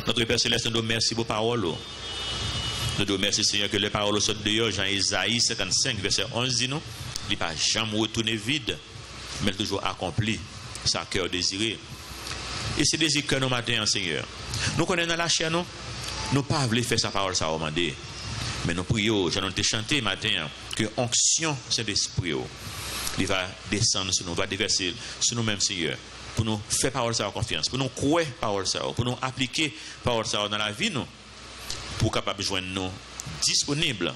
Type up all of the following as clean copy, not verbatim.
Notre Père Céleste, nous merci pour parole. Nous te remercions, Seigneur, que les paroles sortent de Jean Isaïe 55, verset 11 dit nous, il n'est pas jamais retourné vide, mais toujours accompli sa cœur désiré. Et c'est désir que nous matin, Seigneur. Nous connaissons dans la chair, nous pas voulu faire sa parole, ça demander. Mais nous prions, j'en ai chanté matin, que onction Saint-Esprit, il va descendre sur nous, va déverser sur nous-mêmes, Seigneur, pour nous faire parole ça en confiance, pour nous croire parole ça, pour nous appliquer parole ça dans la vie, nous, pour capable joindre nous disponibles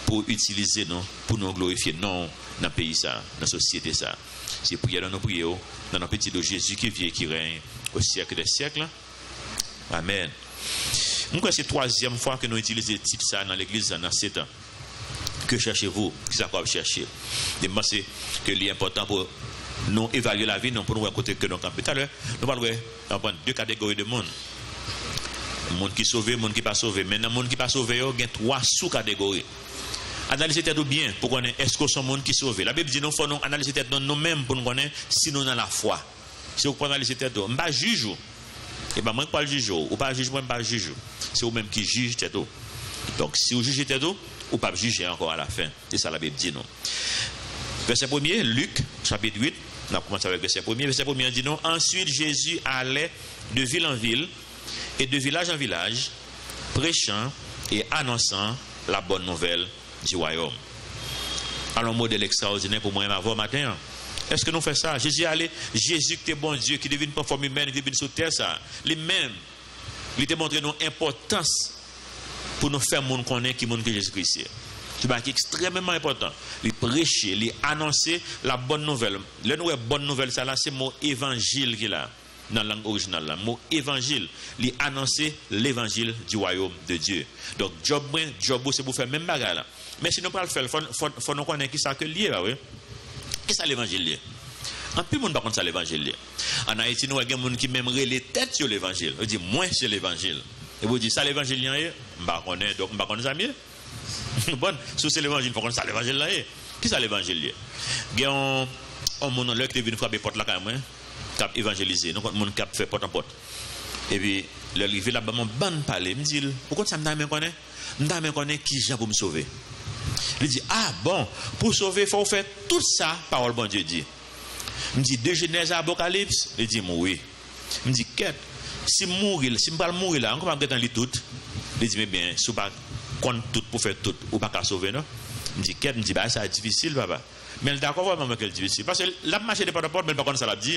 pour utiliser nous, pour nous glorifier non dans le pays ça, dans la société ça. C'est prière dans nos prières, dans notre petit de Jésus qui vient, qui règne au siècle des siècles. Amen. Nous c'est la troisième fois que nous utilisons le titre ça dans l'église dans 7 ans. Que cherchez-vous? Qui ça va chercher? Je pense que l'important pour nous évaluer la vie, non pour nous côté que nous campons. Tout à l'heure, nous parlons de deux catégories de monde. Le monde qui sauvé, le monde qui pas sauvé. Maintenant, le monde qui pas sauvé, il y a 3 sous-catégories. Analyser tête bien pour connaître est-ce que son monde qui sauvé. La Bible dit nous faut nous analyser tête nous-mêmes pour nous connaître si nous dans la foi. Si vous prenez analyser tête, je ne juge pas. Et bien, moi, je ne pas juge. Ou pas juge, moi, je ne pas juge. C'est vous-même qui juge tête. Donc, si vous jugez tête, ou pas juger encore à la fin. C'est ça la Bible dit nous. Verset 1er, Luc, chapitre 8. On a commencé avec verset 1er. Verset 1er dit nous. Ensuite, Jésus allait de ville en ville et de village en village, prêchant et annonçant la bonne nouvelle du royaume. Alors, un modèle extraordinaire pour moi et ma voix matin. Est-ce que nous faisons ça? Jésus allait, Jésus qui est bon Dieu, qui devient pas forme humaine, qui devient sur terre, ça. Les mêmes, il te montre nos importance pour nous faire monde connaître qui monde que Jésus-Christ est. C'est extrêmement important. Les prêcher, les annoncer la bonne nouvelle. Le nous bonne nouvelle, ça là, c'est le mot évangile qui est là, dans la langue originale. Le mot évangile, les annoncer l'évangile du royaume de Dieu. Donc, job, c'est pour faire même bagarre là. Mais si nous ne le faire, il faut nous connaître qui ça que lié, oui. Qu'est-ce que l'évangile? En plus, monde ne connaît pas l'évangile. En Haïti, nous avons des gens qui même les têtes sur l'évangile. On dit, moi, c'est l'évangile. Et vous dites, ça l'évangile, je ne connais pas, donc je ne connais pas mieux. Bon, si c'est l'évangile, il faut connaître ça l'évangile. Qui c'est l'évangile? Il y a un monde qui est venu frapper porte là, qui a évangélisé. Nous avons un monde qui a fait porte en porte. Et puis, le arrivé là-bas, mon ban parler. Il me dit, pourquoi ça me connaît? Je me connais qui j'ai pour me sauver. Il dit, ah bon, pour sauver, il faut faire tout ça, parole bon Dieu dit. Il me dit, de Genèse à Apocalypse. Il dit, oui. Il me dit, qu'est-ce si je ne peux pas mourir là, on va pas le tout. Il dit, mais bien, si on ne peut pas compter tout pour faire tout, ou pas sauver, non? Il me dit, qu'est-ce? Il me dit, bah, c'est difficile, papa. Mais d'accord, vraiment, que c'est difficile. Parce que la marche de pas de porte, mais pas comme ça l'a dit.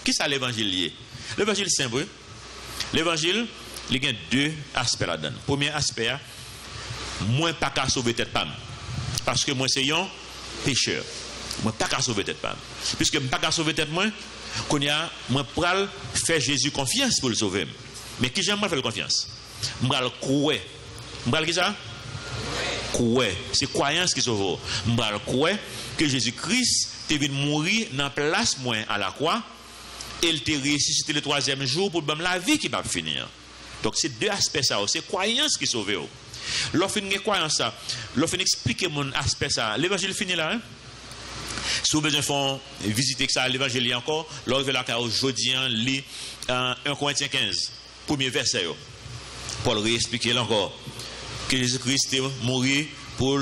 Qui c'est l'évangile lié? L'évangile simple. L'évangile, il y a 2 aspects là-dedans. Premier aspect, moi, pas qu'à sauver tête femme. Parce que moi, c'est un pécheur. Moi, pas qu'à sauver tête femme. Puisque je pas qu'à sauver tête moi, moi, pral faire Jésus confiance pour le sauver. Mais qui j'aime faire confiance? Je vais croire. Je vais qui ça? Croire. C'est croyance qui sauve. Je vais croire que Jésus-Christ est venu mourir dans la place moi à la croix. Et il t'a ressuscité le 3e jour pour la vie qui va finir. Donc, c'est 2 aspects ça. C'est croyance qui sauve. Lorsqu'on a croyance ça, lorsqu'on explique mon aspect ça, l'évangile finit là. Si vous avez besoin de visiter ça, l'évangile encore, lorsque la carte aujourd'hui, lit 1 Corinthiens 15, premier verset. Paul réexplique encore que Jésus-Christ est mort pour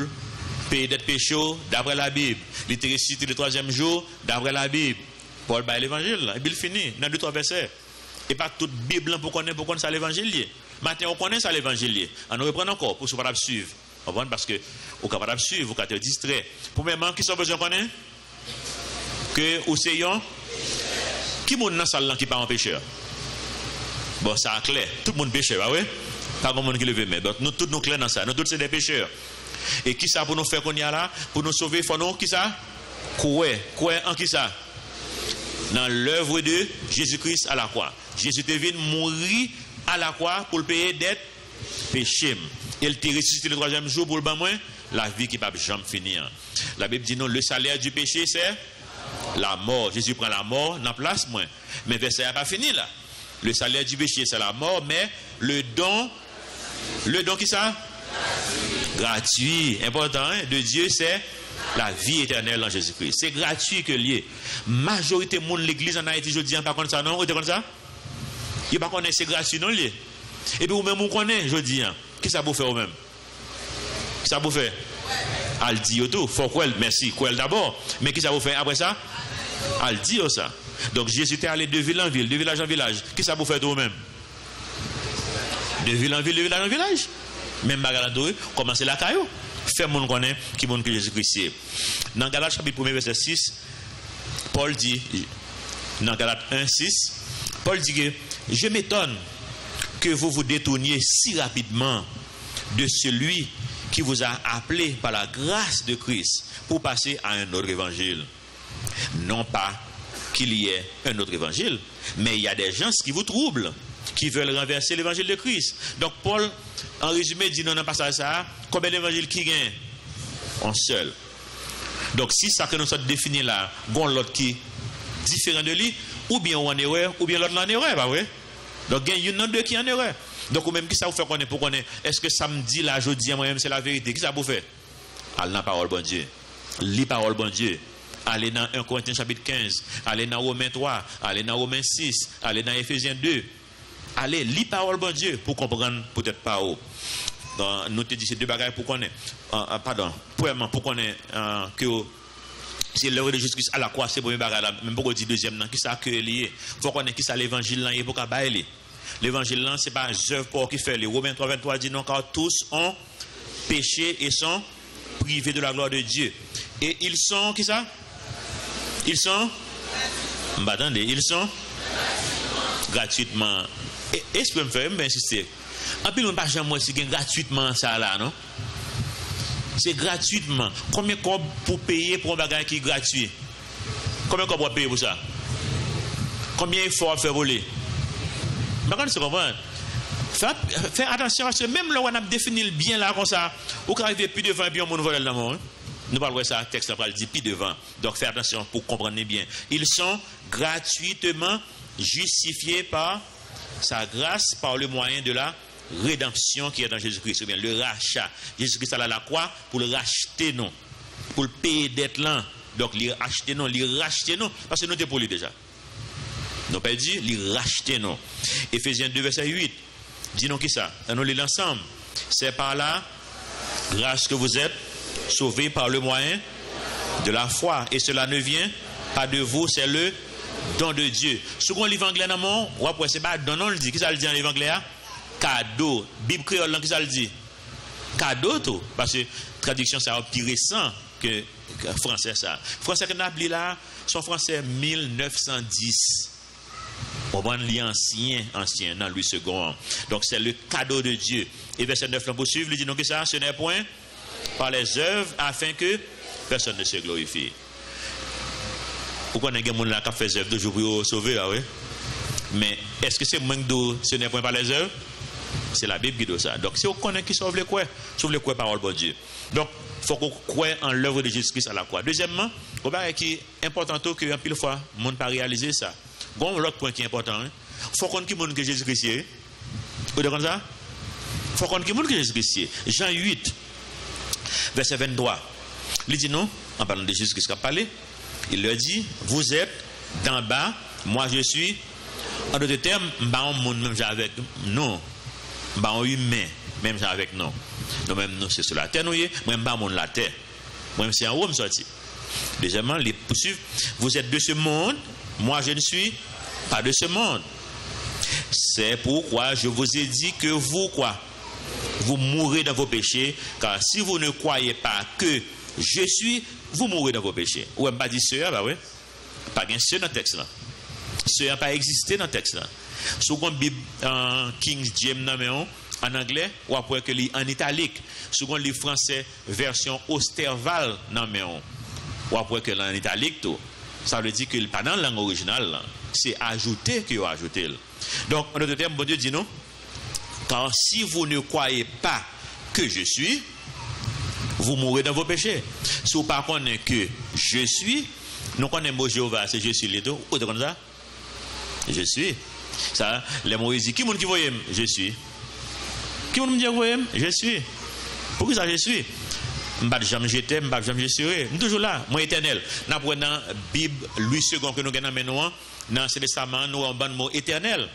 payer des péchés d'après la Bible. Il était ressuscité le 3e jour d'après la Bible. Paul bat l'évangile, et puis il finit dans 2-3 versets. Et pas toute Bible pour connaître ça l'évangile. Maintenant, on connaît ça l'évangile. On nous reprend encore pour se faire suivre. Parce que vous êtes capable de suivre, vous êtes distrait. Premièrement, qui sont besoin de connaître? Que vous savez, qui est dans la salle qui n'est pas un pécheur? Bon, ça est clair. Tout le monde pécheur, ah oui? Pas de monde qui le veut mettre. Donc, nous tous nous clairs dans ça. Nous tous, c'est des pécheurs. Et qui ça pour nous faire qu'on y a là? Pour nous sauver, il faut nous, qui ça? Croire. Croire en qui ça? Dans l'œuvre de Jésus-Christ à la croix. Jésus est venu mourir à la croix pour le payer des péchés. Il était ressuscité le 3e jour pour le ban moins la vie qui ne peut jamais finir. La Bible dit non, le salaire du péché c'est la mort. Jésus prend la mort dans la place moins. Mais verset n'a pas fini là. Le salaire du péché c'est la mort, mais le don qui ça? Gratuit. Important de Dieu c'est la vie éternelle en Jésus-Christ. C'est gratuit que lié. Majorité de l'église en Haïti, je dis, par contre ça, non? Vous êtes comme ça? Il pas connaître c'est gratuit non lié. Et puis ou même vous connaissez, je dis, qui ça vous fait vous même? Qui ça vous fait? Al dit tout, faut quoi merci, quoi d'abord. Mais qui ça vous fait après ça? Al dit ça. Donc Jésus était allé de ville en ville, de village en village. Qui ça vous fait vous même? De ville en ville, de village en village. Même bagarre commencez la caillou. Fait mon connaît qui mon que Jésus-Christ. Dans Galates chapitre 1 verset 6, Paul dit dans Galates 1 6, Paul dit que je m'étonne que vous vous détourniez si rapidement de celui qui vous a appelé par la grâce de Christ pour passer à un autre évangile. Non pas qu'il y ait un autre évangile, mais il y a des gens qui vous troublent, qui veulent renverser l'évangile de Christ. Donc Paul, en résumé, dit dans un passage ça, combien d'évangiles qui gagnent? Un seul. Donc si ça que nous sommes définis là, bon l'autre qui est différent de lui, ou bien on en erreur, ou bien l'autre en erreur, pas vrai? Donc il y en a deux qui en erreur. Donc ou même qui ça vous fait connaître pour connaître, est-ce que samedi là, jeudi, moi-même c'est la vérité? Qui ça vous fait? Allez dans la parole bon Dieu. Lis parole bon Dieu. Allez dans 1 Corinthiens chapitre 15, allez dans Romains 3, allez dans Romains 6, allez dans Éphésiens 2. Allez, lis parole bon Dieu pour comprendre peut-être pas où. Nous te disons ces deux bagages pour connaître. Pardon, pour connaître que c'est l'œuvre de Jésus-Christ à la croix, c'est pour mes bagages là. Même pour dire deuxième, qui ça que lié. Faut connaître qui ça l'évangile là, il faut qu'à bailler. L'évangile là, c'est pas œuvre pour qui fait. Les Romains 3, 23 dit non, car tous ont péché et sont privés de la gloire de Dieu. Et ils sont, qui ça? Ils sont, attendez, ils sont gratuitement. Est-ce que je me fais insister? En plus, on ne peut pas jamais si gratuitement ça là, non? C'est gratuitement. Combien qu'on pour payer pour un bagage qui est gratuit? Combien qu'on pour payer pour ça? Combien il faut faire voler? Mais quand tu comprends? Fais attention parce que même là où on a défini le bien là comme ça, ou quand arrive plus devant et puis on va voler dans le nous parlons de ça, le texte là, dit plus devant. Donc fais attention pour comprendre bien. Ils sont gratuitement justifiés par sa grâce, par le moyen de la rédemption qui est dans Jésus-Christ, ou bien le rachat. Jésus-Christ a la croix pour le racheter, non, pour le payer d'être là. Donc, il racheter, non, il racheter, non, parce que nous sommes pour lui déjà. Nous pas dit, il racheter, non. Éphésiens 2, verset 8, dis-nous qui ça? Nous lisons ensemble. C'est par la grâce que vous êtes sauvés par le moyen de la foi. Et cela ne vient pas de vous, c'est le don de Dieu. Second livre anglais, non, ou après, c'est pas don, non, le dit. Qui ça le dit en livre anglais? Cadeau. Bible créole, qui ça le dit? Cadeau, tout. Parce que traduction, ça a plus récent que français, ça. Français que nous avons là, son français 1910. On va lire ancien, dans Louis II. Donc, c'est le cadeau de Dieu. Et verset 9, là, pour suivre, il dit donc que ça, ce n'est point par les œuvres afin que personne ne se glorifie. Pourquoi on a des gens qui fait des œuvres de jour pour sauver, ah oui? Mais est-ce que c'est moins que ce n'est point par les œuvres? C'est la Bible qui dit ça. Donc, si on connaît qui sauve le quoi parole de Dieu. Donc, il faut qu'on croie en l'œuvre de Jésus-Christ à la croix. Deuxièmement, il qui est important que un pile fois, le monde n'a pas réalisé ça. Bon, l'autre point qui est important, il faut qu'on ait que Jésus-Christ est. Vous comprenez ça? Il faut qu'on ait que Jésus-Christ est. Jean 8, verset 23. Il dit non, en parlant de Jésus-Christ qui a parlé, il leur dit, vous êtes d'en bas, moi je suis. En d'autres termes, monde même avec nous. Humain, même avec nous. Nous même nous c'est sur la terre, nous même monde la terre. Moi c'est en haut me sorti. Deuxièmement, les poursuivre, vous êtes de ce monde, moi je ne suis pas de ce monde. C'est pourquoi je vous ai dit que vous quoi? Vous mourrez dans vos péchés, car si vous ne croyez pas que je suis, vous mourrez dans vos péchés. Ou même pas dit cela, bah oui. Pas bien ce dans le texte là. Ce n'a pas existé dans le texte là. Sous la Bible King James en anglais, ou après que lit en italique. Sous le livre français version Osterval ou après que en italique tout. Ça veut dire que pas dans la langue originale, c'est ajouté qu'il a ajouté. Donc en d'autres termes, bon Dieu dit non. Car si vous ne croyez pas que je suis, vous mourrez dans vos péchés. Si vous ne connaissez pas que je suis, nous connaissons Jéhovah, c'est je suis les deux. Vous comprenez ça? Je suis. Ça, les Moïse dit, qui est-ce qui voit? Je suis. Qui est-ce qui dit, voyez? Je suis. Pourquoi ça, je suis? Je ne sais pas jamais j'étais, je ne sais pas jamais je serai. Je suis toujours là, moi éternel. Nous prenons la Bible, Louis II que nous avons maintenant, dans ce testament, nous avons un mot éternel.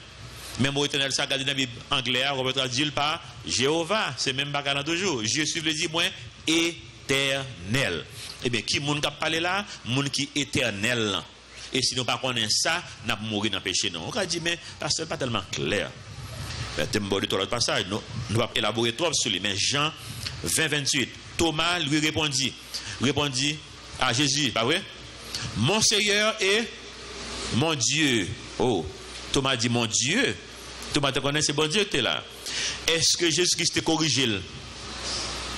Même mot éternel, ça, regardez dans la Bible anglaise, on peut traduire par Jéhovah. C'est même pas dans toujours. Je suis le dit, moi, éternel. Eh bien, qui moun qui parle là? Moun qui éternel. Et si nous ne connaissons pas ça, nous allons mourir dans le péché. On va dire, mais ce n'est pas tellement clair. Le passage, nous allons élaborer trop sur lui. Mais Jean 20, 28, Thomas lui répondit à Jésus, pas vrai? Mon Seigneur et mon Dieu. Oh, Thomas dit mon Dieu. Thomas te connaît, c'est bon Dieu que tu es là. Est-ce que Jésus-Christ te corrigé?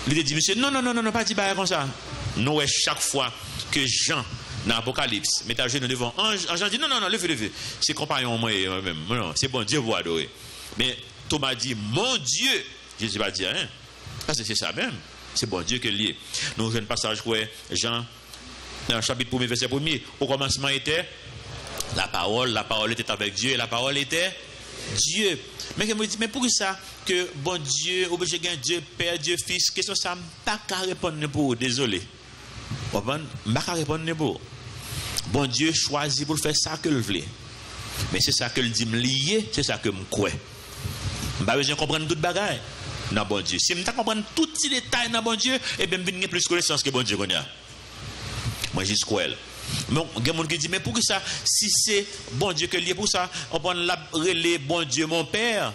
Il te dit, monsieur, non, pas dit comme ça. Nous, chaque fois que Jean, dans l'Apocalypse, met à genoux devant Jean dit, non, levez. C'est compagnon moi-même. Non, c'est bon Dieu vous adorer. Mais Thomas dit, mon Dieu. Jésus va dire, hein? Parce que c'est ça même. C'est bon Dieu que lié. Nous avons un passage où Jean, dans le chapitre 1er, verset 1er, au commencement était la parole était avec Dieu et la parole était Dieu. Mais je me dis, mais pour ça que bon Dieu, obligé de Dieu, Père, Dieu, Fils, question ça, je ne peux pas répondre pour vous, désolé. Je ne peux pas répondre pour vous. Bon Dieu choisit pour faire ça que le voulait. Mais c'est ça que le dit me lier, c'est ça que me crois. Je n'ai pas besoin de comprendre toute bagaille dans bon Dieu. Si je ne comprends tout petit détail dans bon Dieu, et bien je vais plus de connaissance que bon Dieu connaît. Moi je crois. Mais il y a des gens qui disent, mais pour ça, si c'est bon Dieu que lié pour ça, on prend la relais bon Dieu mon Père.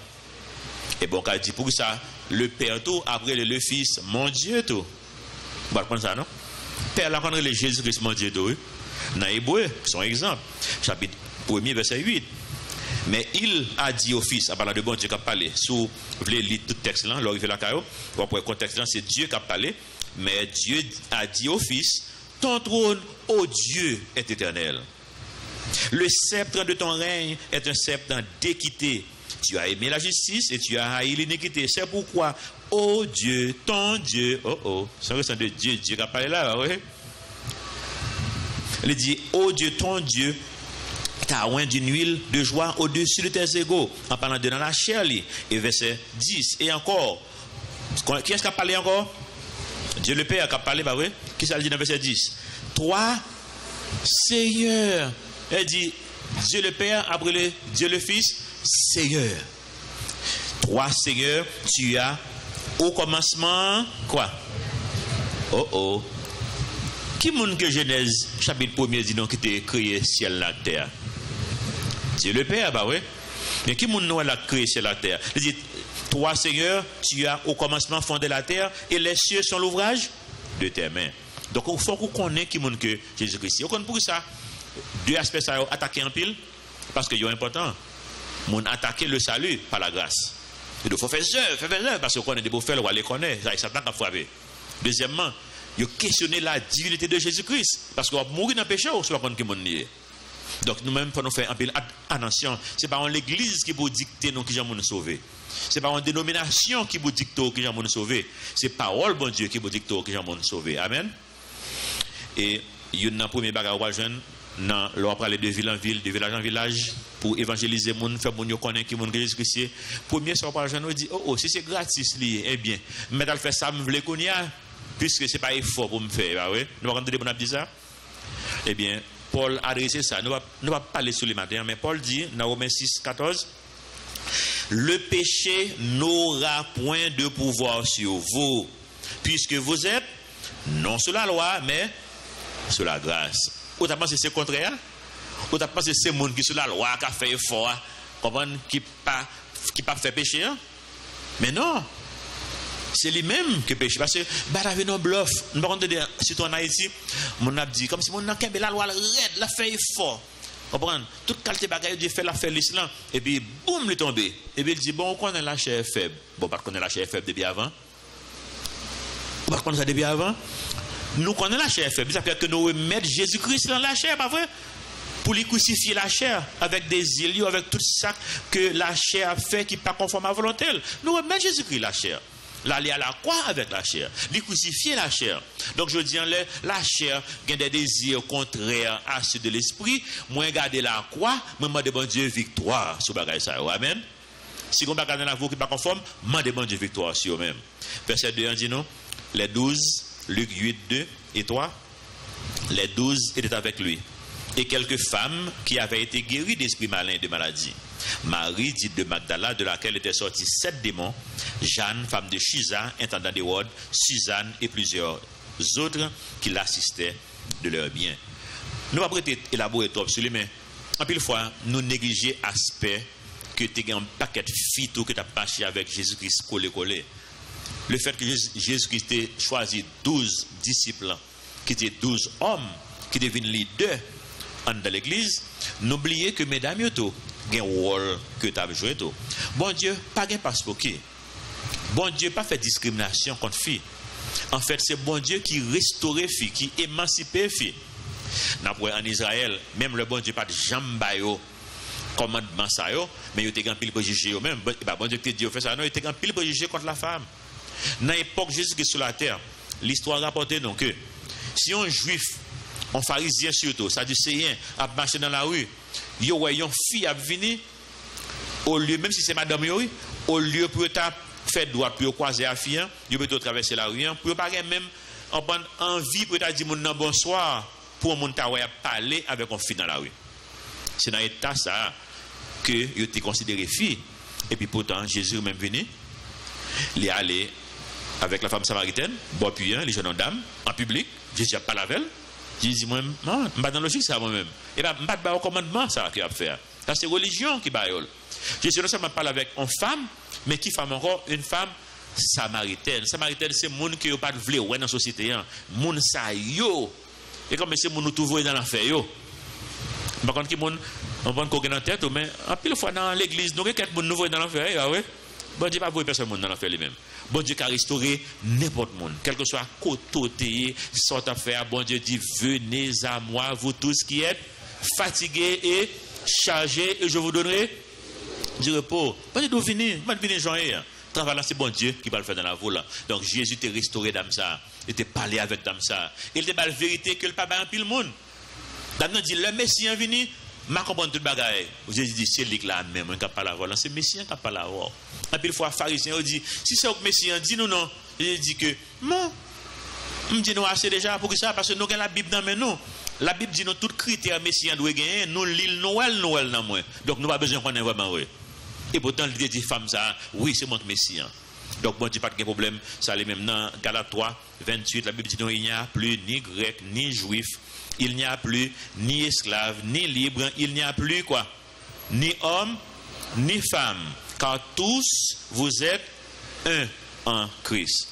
Et bon, quand dit pour ça, le Père tout, après le Fils, mon Dieu tout. Vous va prendre ça, non? Père là, quand on relève Jésus-Christ, mon Dieu tout. Dans Hébreu, son exemple, chapitre 1er, verset 8. Mais il a dit au Fils, en parlant de bon Dieu qui a parlé, si vous voulez lire tout le texte là, l'arrivée la caillou, pour le contexte là, c'est Dieu qui a parlé, mais Dieu a dit au Fils, ton trône, ô Dieu, est éternel. Le sceptre de ton règne est un sceptre d'équité. Tu as aimé la justice et tu as haï l'iniquité. C'est pourquoi, ô Dieu, ton Dieu, c'est un restant de Dieu, Dieu qui a parlé là, oui. Il dit, ô Dieu, ton Dieu, t'as oint d'une huile de joie au-dessus de tes égaux, en parlant de dans la chair, et verset 10. Et encore, qui est-ce qui a parlé encore? Dieu le Père qui a parlé, bah oui. Qui ça dit dans verset 10? Toi, Seigneur. Elle dit, Dieu le Père, après le Dieu le Fils, Seigneur. Toi, Seigneur, tu as au commencement, quoi? Qui monde que Genèse, chapitre 1er, dit donc, qui t'a créé ciel la terre? Dieu le Père, bah oui. Mais qui monde a créé ciel la terre? Il dit, toi, Seigneur, tu as au commencement fondé la terre et les cieux sont l'ouvrage de tes mains. Donc, il faut qu'on connaisse qui monde que Jésus-Christ. On connaît pour ça. Deux aspects, ça attaquer en pile, parce que c'est important. On attaquer le salut par la grâce. Il faut faire œuvre, parce qu'on connaît des beaux faits, on va les connaître. Ça, Satan qui a frappé. Deuxièmement, il faut questionner la divinité de Jésus-Christ, parce qu'on va mourir dans le péché, ou soit qu'on est. Donc, nous-mêmes, pour nous faire un peu attention, ce n'est pas l'église qui vous dicte nous qui j'aime nous sauver. Ce n'est pas une dénomination qui vous dicte qui j'aime nous sauver. C'est parole, bon Dieu, qui vous dicte qui j'aime nous sauver. Amen. Et il y a un premier bagage à jeune, on va parler de ville en ville, de village en village, pour évangéliser les gens, faire les gens connaître qui sont Jésus-Christ. Premier, ça va jeune, on dit, si c'est gratis, eh bien, mais dans le fait ça, je veux connaître, puisque ce n'est pas effort pour me faire. Nous allons dire, dire ça. Eh bien, Paul a adressé ça. Nous ne va pas parler sur les matins, mais Paul dit, dans Romains 6, 14, le péché n'aura point de pouvoir sur vous, puisque vous êtes non sous la loi, mais sous la grâce. Ou t'as pensé c'est le contraire? Ou t'as pensé c'est le monde qui sous la loi, qui a fait effort, qui pas fait péché? Mais non. C'est lui-même qui péché. Parce que, avec nos bluffs, nous ne pouvons pas dire, si en Haïti, mon a dit, comme si mon a la loi raide, la fait effort. Comprendre? Toute qualité de bagaille, Dieu fait la fait l'islam. Et puis, boum, il est tombé. Et puis, il dit, bon, on connaît la chair faible. Bon, parce qu'on connaît la chair faible depuis avant. On connaît ça depuis avant. Nous connaissons la chair faible. Ça veut dire que nous remettons Jésus-Christ dans la chair, pas vrai? Pour lui crucifier la chair avec des îles, avec tout ça que la chair a fait qui n'est pas conforme à la volonté. Nous remettons Jésus-Christ la chair. L'aller à la croix avec la chair. Lui crucifier la chair. Donc je dis, la chair a des désirs contraires à ceux de l'esprit. Moi, garder la croix, moi, demande bon Dieu victoire sur bagaille ça. Amen. Si on ne pas garder la voix qui n'est pas conforme, demande bon Dieu victoire sur eux-mêmes. Verset 2, on dit non, les 12, Luc 8, 2 et 3, les 12 étaient avec lui. Et quelques femmes qui avaient été guéries d'esprits malins et de maladies. Marie, dite de Magdala, de laquelle étaient sortis 7 démons, Jeanne, femme de Chisa, intendant d'Hérode, Suzanne et plusieurs autres qui l'assistaient de leurs biens. Nous ne pouvons pas élaborer trop sur lui, mais en pile fois, nous négligeons l'aspect que tu as un paquet de filles que tu as marché avec Jésus-Christ collé. Le fait que Jésus-Christ ait choisi 12 disciples, qui étaient 12 hommes, qui deviennent leaders dans l'église, n'oubliez que mesdames, il y a un rôle que tu as joué. Bon Dieu, pas de passeport. Bon Dieu, pas fait discrimination contre filles. En fait, c'est bon Dieu qui restaure les filles, qui émancipe les filles. En Israël, même le bon Dieu pas de jambayo commandement ça yo, mais il était en pile préjugé eux même. Bon Dieu te dit fait ça non, il était en pile préjugé contre la femme. Dans l'époque Jésus qui est sur la terre, l'histoire rapporte donc que si un juif, un pharisien surtout, ça dit c'est a marché dans la rue, yo ouais une fille a venir au lieu même si c'est madame yo, au lieu pour faire droit pour croiser la fille, yo peut traverser la rue pour pas même en prendre envie pour ta dire mon bonsoir pour mon ta parler avec une fille dans la rue. C'est dans l'état ça que il était considéré fille et puis pourtant Jésus même venu, il est allé avec la femme samaritaine, bois puis les jeunes dames en public, Jésus a parlé avec elle. Jésus dit moi non, pas dans logique ça moi-même. Et ben pas au commandement ça qu'il a faire. Ça c'est religion qui baïole. Jésus non seulement parle avec une femme, mais qui femme encore une femme samaritaine. Samaritaine c'est monde qui yo pas vle ouais dans société hein. Monde ça yo. Et comme c'est monde nous trouver dans l'enfer yo. Par contre qui monde on prend coquin en tête mais en pile fois dans l'église nous quelques monde nouveau dans l'enfer ah ouais. Bon Dieu pas voir personne dans l'enfer lui-même. Bon Dieu qui a restauré n'importe monde, quel que soit côté, sorte à faire. Bon Dieu dit venez à moi vous tous qui êtes fatigués et chargés et je vous donnerai du repos. Bon Dieu venez joindre. Travail là c'est bon Dieu qui va le faire dans la voie là. Donc Jésus t'a restauré dame ça, il t'a parlé avec dame ça. Il t'a pas la vérité que le papa en pile monde. Dame dit le Messie est venu. Ma comprendre toute bagaille. Jésus dit c'est lui là même qui a pas la voix. C'est Messie qui a pas la voix. Et puis fois pharisien dit si c'est au Messie dit nous non. Il dit que non. On dit nous assez déjà pour ça parce que nous avons la Bible dans mais nous. La Bible dit nous tout critère Messie doit gagner, nous l'île Noël dans moi. Donc nous pas besoin qu'on ait vraiment vrai. Et pourtant il dit femme ça, oui, c'est mon Messie. Donc bon Dieu pas de problème, ça les même dans Galates 3 28 la Bible dit non il n'y a plus ni grec ni juif. Il n'y a plus ni esclave, ni libre, il n'y a plus quoi? Ni homme, ni femme, car tous vous êtes un en Christ.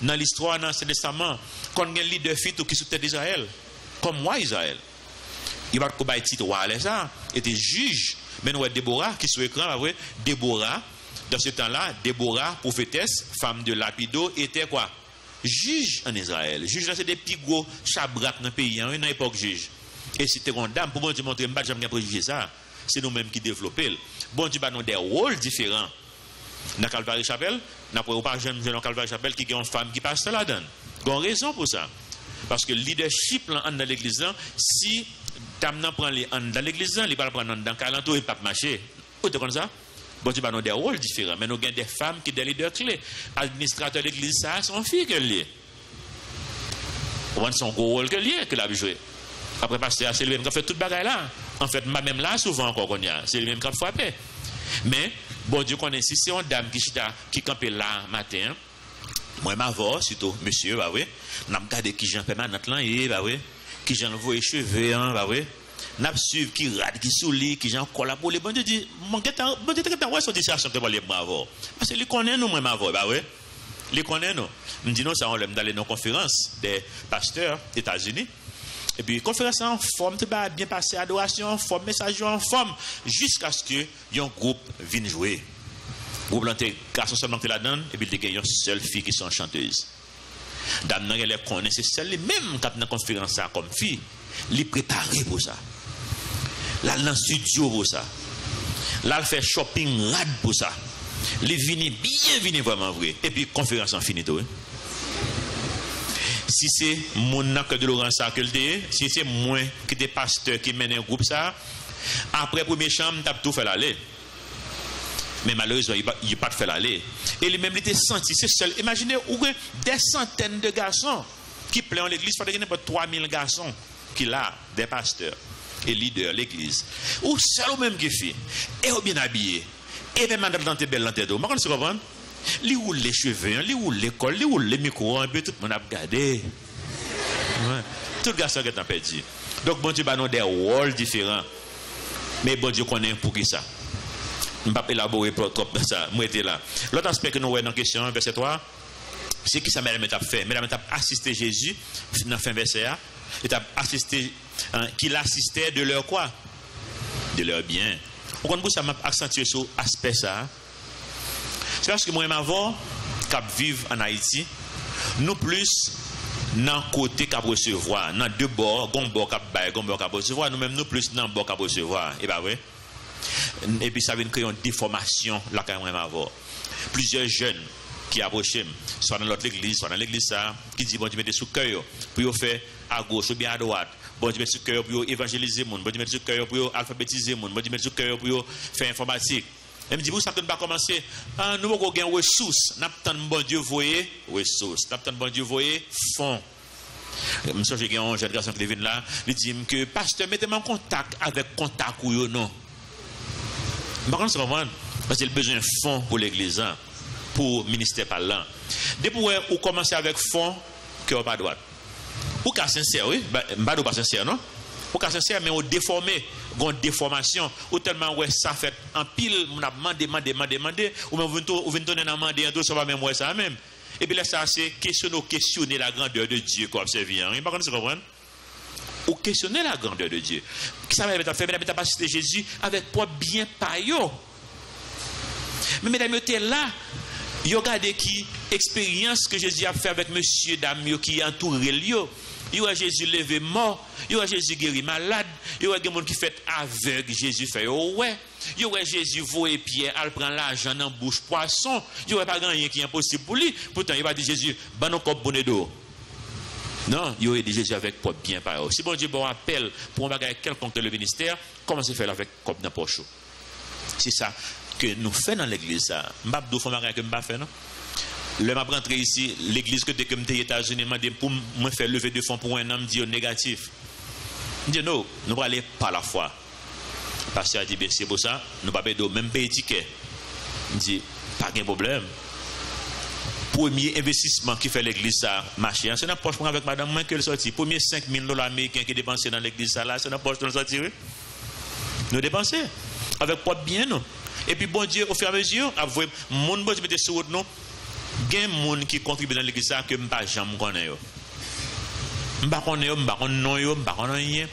Dans l'histoire, dans l'Ancien Testament, quand il y a un leader qui sous tête d'Israël, comme moi Israël, il va pas titre roi ça, était juge. Mais nous avons Déborah qui sur l'écran, Déborah, dans ce temps-là, Déborah, prophétesse, femme de Lapido, était quoi? Juge en Israël. Juge là c'est des petits gros chabrak dans le pays, dans l'époque juge. Et si tu es une dame, pour bon Dieu montrer, je ne vais pas jamais préjuger ça. C'est nous-mêmes qui développons. Bon Dieu, nous des rôles différents. Dans Calvary Chapelle, nous n'avons pas jeune dans Calvary Chapelle qui est une femme qui passe là-dedans. Il y a une raison pour ça. Parce que le leadership dans l'église, si dame prend dans l'église, il ne va pas prendre dans le calentou et pas marcher. Vous êtes comme ça? Bon Dieu, nous avons des rôles différents, mais nous avons des femmes qui sont des leaders clés. Administrateur de l'église, ça, son fille que lié. On son gros rôle que lié que l'a joué. Après, pasteur, c'est lui-même qui a fait toute bagaille là. En fait, même là, souvent encore qu'on y a, c'est lui-même qui a frappé. Mais, bon Dieu, connaît si c'est une dame qui campait là matin, moi, ma voix, surtout, monsieur, bah oui, n'a pas regardé qui j'en permanent là, bah oui, qui j'en voit les cheveux, bah oui. N'a suivre qui rade qui souli qui j'en collabore les bon Dieu dit bon Dieu t'as ouais son distraction que les bravo parce que les connaît nous moi bravo bah ouais les connaît nous me dit non ça on l'aime dans les conférences des pasteurs États-Unis et puis conférence en forme tu vas bien passer adoration en forme message en forme jusqu'à ce que un groupe vienne jouer groupe l'enté garçon seulement que là-dedans et puis il y a une seule fille qui sont chanteuse dame elle les connaît c'est celle même qui dans conférence ça comme fille les préparer pour ça. Là, dans le studio pour ça. Là, il fait shopping rad pour ça. Les vini bien vraiment vrai. Et puis, conférence en finito. Si c'est mon acte de Laurence que le si c'est moi qui des pasteurs qui mène un groupe ça, après première chambre, tu as tout fait l'aller. Mais malheureusement, il n'a pas fait l'aller. Et lui-même, il était senti, c'est seul. Imaginez, des centaines de garçons qui plaident en l'église, il faut qu'il y ait 3000 garçons qui là, des pasteurs. et leader l'église. Ou seul ou même qui fait, et ou bien habillé, et même dans tes belles tête. Vous comprenez? Li roule les cheveux, li roule l'école, li roule les micros, et puis tout le monde a regardé. Ouais. Tout garçon qui est perdu. Donc bon Dieu va nous des rôles différents. Mais bon Dieu connaît pour qui ça. Je ne vais pas élaborer trop dans ça. Moi j'étais là. L'autre aspect que nous voyons dans la question, verset 3, c'est qui ça mesdames a fait. Mesdames a assisté Jésus dans la fin verset A. Il a assisté, qu'il assistait de leur quoi? De leur bien. Pourquoi nous ça m'a accentué sur l'aspect ça? C'est parce que moi et ma voix, qui vivent en Haïti, nous plus dans le côté qui recevoir, dans deux bords, un bord qui bail, un bord qui recevoir, nous-mêmes nous plus dans le bord qui recevoir. Et bien oui. Et puis ça vient créer une déformation là quand même avoir. Plusieurs jeunes qui approchent, soit dans l'autre église, soit dans l'église ça, qui disent bon Dieu mettez sous cœur pour faire à gauche ou bien à droite. Bon Dieu mettez sous cœur pour évangéliser monde, bon Dieu mettez sous cœur pour alphabétiser monde, bon Dieu mettez sous cœur pour faire informatique. Et me dit vous ça ne va pas commencer. Nous avons des ressources, n'a pas bon Dieu voyer ressources, n'a pas bon Dieu voyer fond. Monsieur j'ai un jeune garçon qui vient là, il dit que pasteur mettez-moi en contact avec contact ou non. Par contre, parce qu'il a besoin de fonds pour l'église, pour le ministère parlant. Depuis que vous commencez avec fonds, que vous n'avez pas droit. Ou qu'à sincère, oui, pas sincère, non? Ou qu'à sincère, mais vous déformez, vous avez une déformation, ou tellement ouais, ça fait en pile, on a demandé, ou même vous venez donner un mandat, ça va même ouais, ça même. Et puis là, ça c'est questionner la grandeur de Dieu qu'on observe. Par contre, vous comprenez? Ou questionner la grandeur de Dieu. Qui ça va faire? Mesdames, tu as cité Jésus avec quoi bien paillot. Mais mesdames, tu es là. Vous regardez qui expérience que Jésus a fait avec monsieur Damio qui entoure lui. Il y a Jésus levé mort, il y a Jésus guéri malade, il y a des gens qui fait aveugle, Jésus fait ouais. Il y a Jésus voit Pierre, elle prend l'argent dans la bouche poisson, il n'y a pas rien qui est impossible pour lui. Pourtant, il va dire Jésus, ban nous comme bonnet d'eau. Non, il y a dit Jésus avec quoi bien par eux. Si bon Dieu bon appel pour un bagage quelconque le ministère, comment se faire avec comme dans poche. C'est ça que nous faisons dans l'église ça. M'abdou font bagage que m'pas faire non. Le m'a rentré ici l'église que comme aux États-Unis m'a dit pour me faire lever de fonds pour un homme dit négatif. Je dis non, nous pas aller par la foi. Pasteur a dit bien c'est pour ça, nous pas payer même payer ticket. Je dis pas de problème. Premier investissement qui fait l'église ça marché c'est dans poche avec madame moi que le sorti premier $5,000 américains qui dépensé dans l'église ça là c'est dans poche de sortir nous dépenser avec quoi bien non et puis bon Dieu au fur et à mesure avouer monde bon Dieu mettre sur nous gain monde qui contribue dans l'église ça que m'pas jamais connais yo m'pas connais non yo m'pas connais rien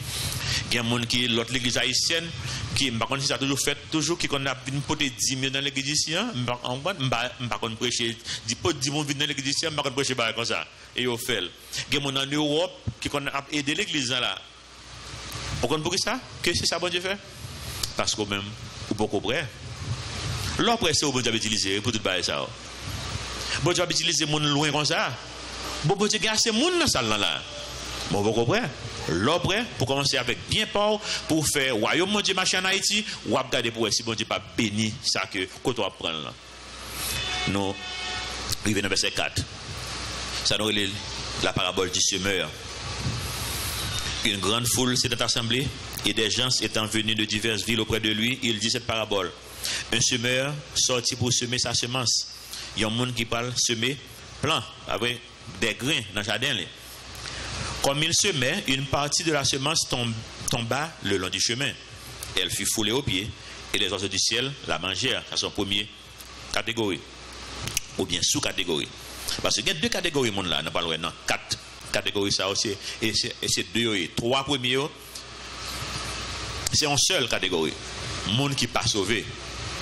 gain monde qui l'autre l'église haïtienne qui m'pas connais ça toujours fait toujours qui qu'on a une poté 10 000 dans l'église ici m'pas connais prêcher dit pot 10 000 dans l'église ici m'pas connais prêcher comme ça et au fait gain monde en Europe qui qu'on a aider l'église là on connaît pour ça que c'est ça bon Dieu fait parce que même ou beaucoup près l'autre c'est au bon Dieu utiliser pour tout bailler ça bon Dieu utiliser monde loin comme ça bon Dieu gagne ces monde dans salle là bon vous comprenez l'autre pour commencer avec bien port pour faire royaume mon Dieu marché en Haïti ou regarder pour si bon Dieu pas béni ça que quand on prendre là nous arrivons dans verset 4 ça nous relève la parabole du semeur. Une grande foule s'était assemblée et des gens étant venus de diverses villes auprès de lui, il dit cette parabole. Un semeur sortit pour semer sa semence. Il y a un monde qui parle semer plan avec des grains dans le jardin. Comme il semait, une partie de la semence tomba le long du chemin. Elle fut foulée aux pieds et les oiseaux du ciel la mangèrent à son première catégorie ou bien sous-catégorie. Parce qu'il y a deux catégories de monde là, nous parlons non, 4 catégories ça aussi et c'est deux et 3 premiers c'est une seule catégorie monde qui pas sauvé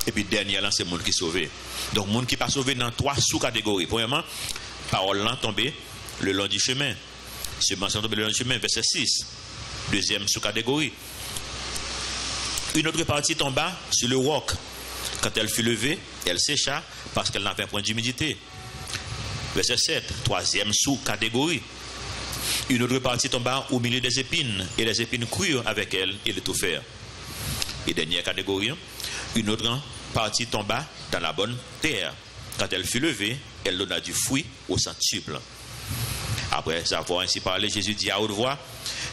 et puis dernier là c'est monde qui sauvé donc monde qui pas sauvé dans 3 sous-catégories. Premièrement parole là tombée le long du chemin semence tombée le long du chemin verset 6. Deuxième sous-catégorie une autre partie tomba sur le roc. Quand elle fut levée elle sécha parce qu'elle n'avait point d'humidité. Verset 7. Troisième sous-catégorie. Une autre partie tomba au milieu des épines, et les épines crurent avec elle et l'étouffèrent. Et dernière catégorie, une autre partie tomba dans la bonne terre. Quand elle fut levée, elle donna du fruit au centuple. Après avoir ainsi parlé, Jésus dit à haute voix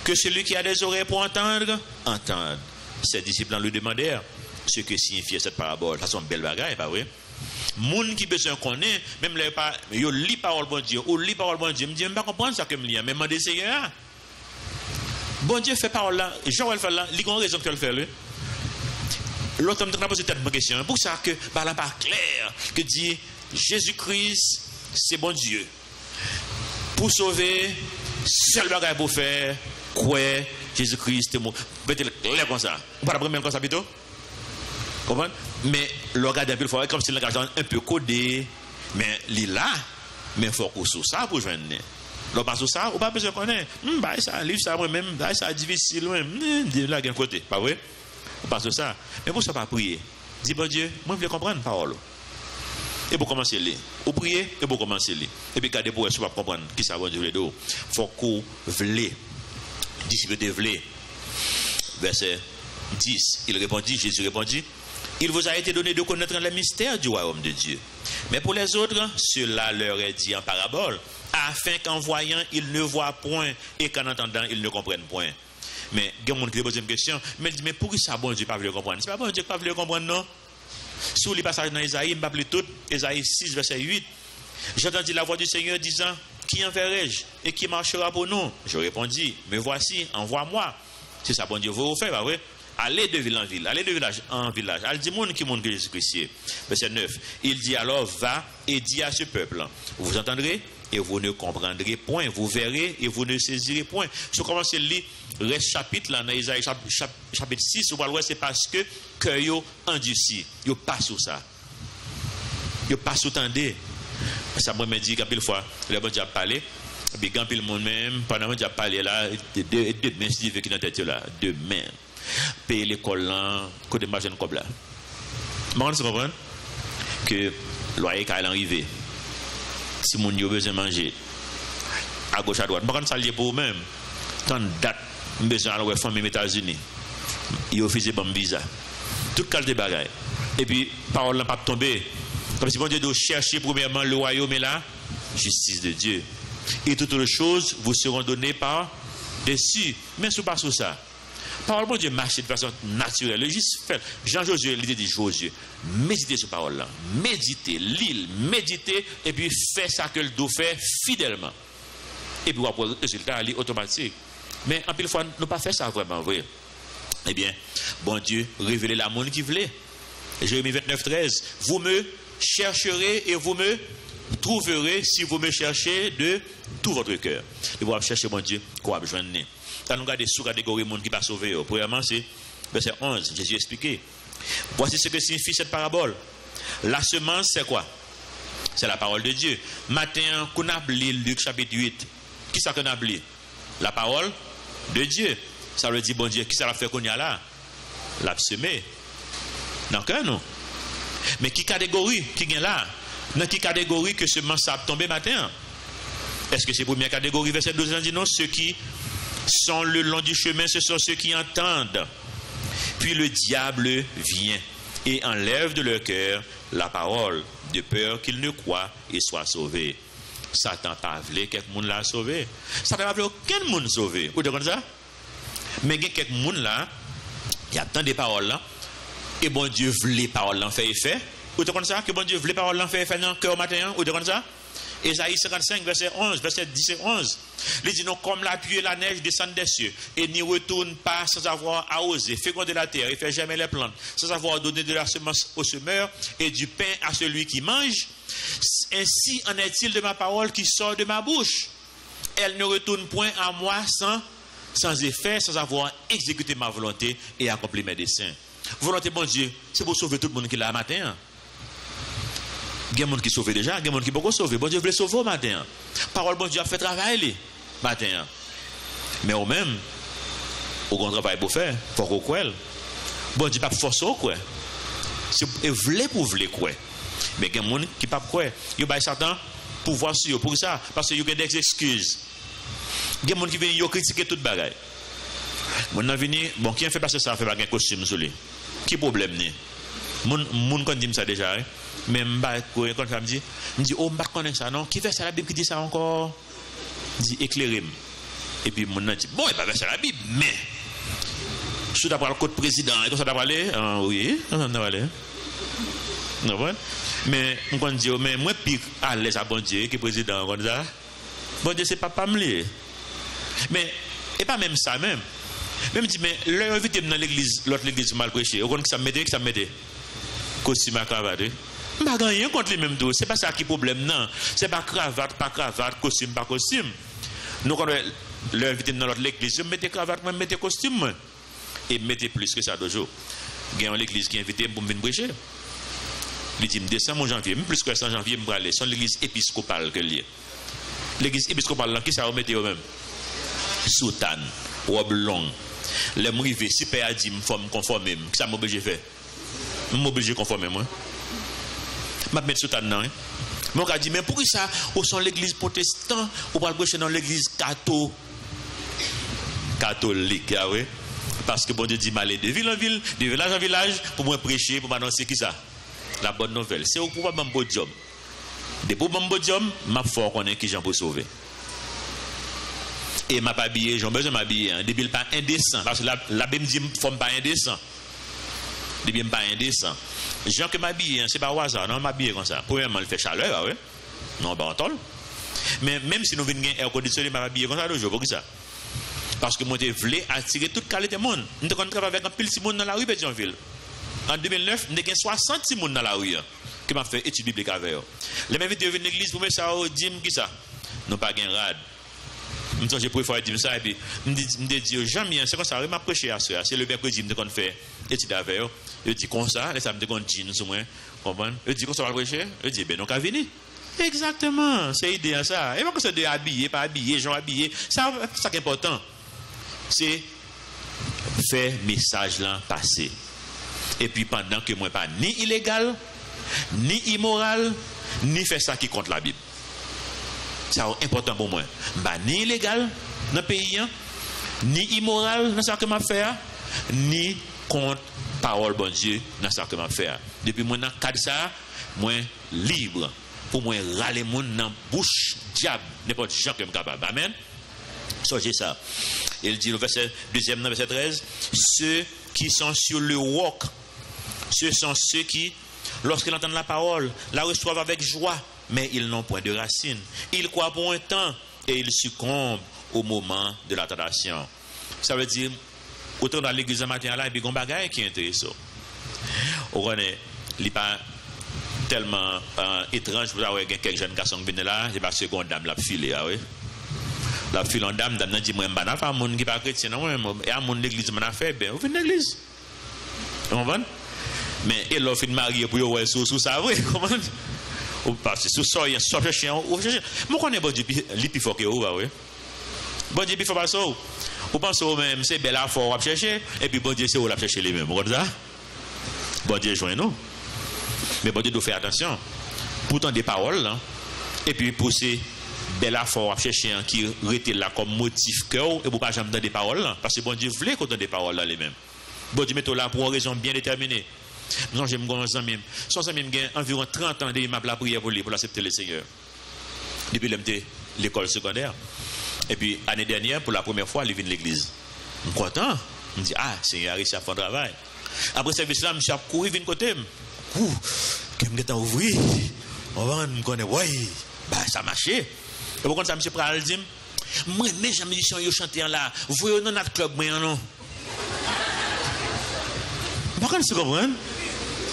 que celui qui a des oreilles pour entendre, entende. Ses disciples lui demandèrent ce que signifiait cette parabole. Ça, c'est une belle bagaille, pas vrai? Moun qui besoin connaît, même les pas, yo lit parole bon Dieu, ou lit parole bon Dieu, me dit, je ne pas comprendre ça que me lit, mais demandez Seigneur. Bon Dieu fait parole là, Jean fait là, il a raison qu'elle fait là. L'autre homme a posé cette question. Pour ça que par là pas clair que dit Jésus-Christ c'est bon Dieu. Pour sauver, seul bagage pour faire quoi Jésus-Christ est mort. Peut-être clair comme ça. Ou pas la première comme ça plutôt. Comprenez? Mais le regarder un peu fort comme si le langage un peu codé, mais il est là, mais il faut qu'on soit ça pour joindre. L'on passe sur ça, ou pas besoin de connaître. Ça livre ça moi-même, ça difficile de là d'un côté, pas vrai? On passe sur ça. Mais pour ça pas prier. Dis bon Dieu, moi je veux comprendre la parole. Et pour commencer les, ou prier et pour commencer les. Et puis garder pour être comprendre qui ça va dire d'eau. Faut qu'on vle. Disciple de vle. Verset 10. Il répondit, Jésus répondit, il vous a été donné de connaître le mystère du royaume de Dieu. Mais pour les autres, cela leur est dit en parabole, afin qu'en voyant, ils ne voient point et qu'en entendant, ils ne comprennent point. Mais il y a des gens qui posent une question, mais dit, mais pourquoi ça, bon Dieu, pas voulu comprendre? C'est pas bon Dieu qui pas voulu comprendre, non? Sous les passages dans Isaïe, je ne vais pas tout, Isaïe 6, verset 8. J'entendis la voix du Seigneur disant, qui enverrai-je et qui marchera pour nous? Je répondis, me voici, envoie-moi. C'est ça, bon Dieu, vous faites, pas vrai? Allez de ville en ville, allez de village en village. Allez dit monde qui montre que Jésus-Christ. Verset 9. Il dit alors, va et dis à ce peuple, vous entendrez et vous ne comprendrez point, vous verrez et vous ne saisirez point. Si vous commencez à lire le chapitre là, dans Isaïe chapitre 6, vous voyez, c'est parce que yo endurci, yo pas sur ça. Yo pas sous-tendé. Ça moi me dit qu'à pile fois, le bon Dieu a parlé, et puis quand pile monde même, pendant que Dieu a parlé là, demain, si Dieu qui dans tête là, demain. Payer l'école là, côté margin comme là. Comment vous comprenez que loyer quand arrivé, si mon yo besoin manger à gauche à droite, comment ça lié pour vous-même? Tant date besoin aller famille aux États-Unis. Il refusé bon visa. Tout qualité bagaille. Et puis parole n'a pas tombé. Comme si bon Dieu doit chercher premièrement le royaume et la justice de Dieu. Et toutes les choses vous seront données par dessus. Mais sous pas sur ça. Parole bon Dieu marche de façon naturelle. Juste fait. Jean-Josué, l'idée dit Josué, méditez sur parole là. Méditez, l'île, méditez, et puis faites ça que le doit faire fidèlement. Et puis après, le résultat est automatique. Mais en pile fois, nous pas fait ça vraiment vrai. Eh bien, bon Dieu, révélez l'amour qu'il voulait. Jérémie 29, 13. Vous me chercherez et vous me trouverez si vous me cherchez de tout votre cœur. Et vous allez chercher mon Dieu, quoi besoin de. Quand nous regardons sous catégorie monde qui va sauver. Premièrement, c'est verset 11. Jésus expliqué. Voici ce que signifie cette parabole. La semence, c'est quoi? C'est la parole de Dieu. Matin, qu'on a lu Luc chapitre 8. Qui ça qu'on a lu? La parole de Dieu. Ça veut dire, bon Dieu, qui ça l'a fait qu'on y a là? L'a semé. Donc, non. Mais qui catégorie qui vient là? Dans quelle catégorie que semence a tombé matin? Est-ce que c'est la première catégorie? Verset 12 dit non, ceux qui sont le long du chemin, ce sont ceux qui entendent. Puis le diable vient et enlève de leur cœur la parole, de peur qu'ils ne croient et soient sauvés. Satan pas voulu quelqu'un l'a sauvé. Satan pas voulu aucun monde sauvé. Vous comprenez ça? Mais il y a quelqu'un monde là, il y a tant de paroles là, et bon Dieu voulait les paroles là faire effet. Vous comprenez ça? Que bon Dieu voulait les paroles là faire effet dans le cœur matin. Vous comprenez ça? Ésaïe 55, verset 11, verset 10 et 11. Il dit non, comme la pluie et la neige descendent des cieux et n'y retournent pas sans avoir arrosé, féconder la terre et faire germer les plantes, sans avoir donné de la semence au semeur et du pain à celui qui mange. Ainsi en est-il de ma parole qui sort de ma bouche. Elle ne retourne point à moi sans effet, sans avoir exécuté ma volonté et accompli mes desseins. Volonté, bon Dieu, c'est pour sauver tout le monde qui l'a matin. Il y a des gens qui sauvent déjà, il y a des gens qui ne peuvent pas sauver. Bon Dieu voulait sauver au matin. Parole, bon Dieu a fait travail le matin. Mais au même, au grand travail pour faire, il faut qu'on croie. Bon Dieu pas forcer au quoi. C'est voulait pour vouloir quoi. Mais il y a des gens qui ne peuvent pas croire. Il y a Satan pour voir sur eux, pour ça, parce qu'il y a des excuses. Il y a des gens qui viennent critiquer toute bagaille. Mon avenir, bon, qui a fait passer ça, fait pas un costume sur lui. Qui problème n'est? Mon quand dit ça déjà. Mais quand ça me dit, oh, je ne connais ça, non? Qui fait ça la Bible qui dit ça encore? dit éclairez-moi. Et puis mon dit bon, il pas verser la Bible, mais je dois parler le code président, et tout ça doit parler, oui, on doit aller. Non, mais on dit mais moi pire à l'aise à bon Dieu que président comme ça. Bon Dieu c'est pas me. Mais et pas même ça même. Même dit mais leur invité dans l'église, l'autre l'église mal prêché. Au compte que ça me mettait costume à cravate. Pas rien contre les mêmes tout. C'est pas ça qui est problème non. C'est pas cravate, costume pas costume. Nous quand leur invité dans l'autre l'église, mettez cravate, moi mettez costume et mettez plus que ça toujours. Il y a l'église qui est invité pour venir prêcher. Il dit décembre janvier, même plus que ça janvier me aller, c'est l'église épiscopale que lié. L'église épiscopale là qui ça remettait eux même. Soutane, robe longue. Les m'rivé super a dit me conformer, que ça m'oblige faire. M'oblige conformer moi. M'a mettre soutane non. Mon gars dit mais pourquoi ça au sont l'église protestante ou pas prêcher dans l'église catholique ah oui parce que bon Dieu dit m'aller de ville en ville, de village en village pour moi prêcher pour m'annoncer qui ça la bonne nouvelle. C'est pour pas bon job. De pour bon job, m'a fort connaît qui j'en pour sauver. Et m'a pas habillé, j'ai besoin m'habiller hein, depuis pas indécent parce que la me dit forme pas indécent. Depuis pas indécent. Jean que m'habiller, c'est pas au hasard, non m'habiller comme ça. Premièrement, il fait chaleur, ah ouais. Non, bah on tol. Mais même si nous venons air conditionné, m'habiller comme ça toujours, pour ça. Parce que moi je voulais attirer toute qualité de monde. Nous travaillons avec un pile de monde dans la rue Pétionville. En 2009, nous avons 60 personnes dans la rue qui m'a fait étude biblique avec eux. Les mêmes vidéos viennent de l'église pour me ça, dit qui ça. Nous pas gain rad. J'ai préféré dire ça et puis me dit jamais c'est comme ça, m'a prêché à ça. C'est le mercredi me qu'on fait étude avec eux. Je dis comme ça, les samedi qu'on jean sur moi, comprendre. Je dis qu'on ça va prêcher, je dis ben non qu'à venir. Exactement, c'est idéal ça. Et pas que c'est de habiller, pas habiller, gens habillés, ça qui est important. C'est faire message là passer. Et puis pendant que moi pas ni illégal, ni immoral, ni faire ça qui contre la Bible. C'est important pour moi. Bah ni illégal dans le pays, ni immoral dans ce que m'a fait, ni contre parole bon Dieu dans ce que m'a fait. Depuis moi dans cadre ça, moi libre pour moi râler mon dans bouche diable n'importe gens que me capable. Amen. Songez ça. Il dit le verset 2e verset 13, ceux qui sont sur le roc, ce sont ceux qui lorsqu'ils entendent la parole, la reçoivent avec joie, mais ils n'ont point de racines. Ils croient pour un temps et ils succombent au moment de la tentation. Ça veut dire, autant dans l'église matin là, et puis il y a un bagage qui est intéressant. On connaît, il n'est pas tellement étrange pour avoir quelques jeunes garçons qui viennent là, c'est pas seconde dame la filée, ah oui. La file en dame dit moi m'bana pas monde qui pas chrétien non et à mon église m'en a fait ben vous venez l'église. Vous comprenez? Mais et l'offre de marié pour ouais sous ça vrai comment ou parce que sous ça il y a sorte chien ou chercher moi connais bon Dieu li plus fort que vous ouais bon Dieu plus fort pas ça ou pense au même c'est belle affaire on va chercher et puis bon Dieu c'est où la chercher les mêmes vous comprenez ça bon Dieu joint nous mais bon Dieu doit faire attention pourtant des paroles là et puis pousser belle affaire à chercher qui rete là comme motif cœur et pour pas jamais dans des paroles là parce que bon Dieu voulait qu'on donne des paroles là les mêmes bon Dieu met là pour une raison bien déterminée. Nous j'aime gon ami son ami gagne environ 30 ans de m'a la prière pour lui pour accepter le Seigneur depuis l'école secondaire et puis année dernière pour la première fois il vient de l'église je suis content je me dis ah Seigneur a réussi à faire un travail après service là je suis couru vinn côté que me geta ouvrir on va me connaît ouais bah ça marché et pourquoi ça monsieur pral dit moi mais jamais dit yo chanter là voyez dans notre club moi non pas quand tu comprends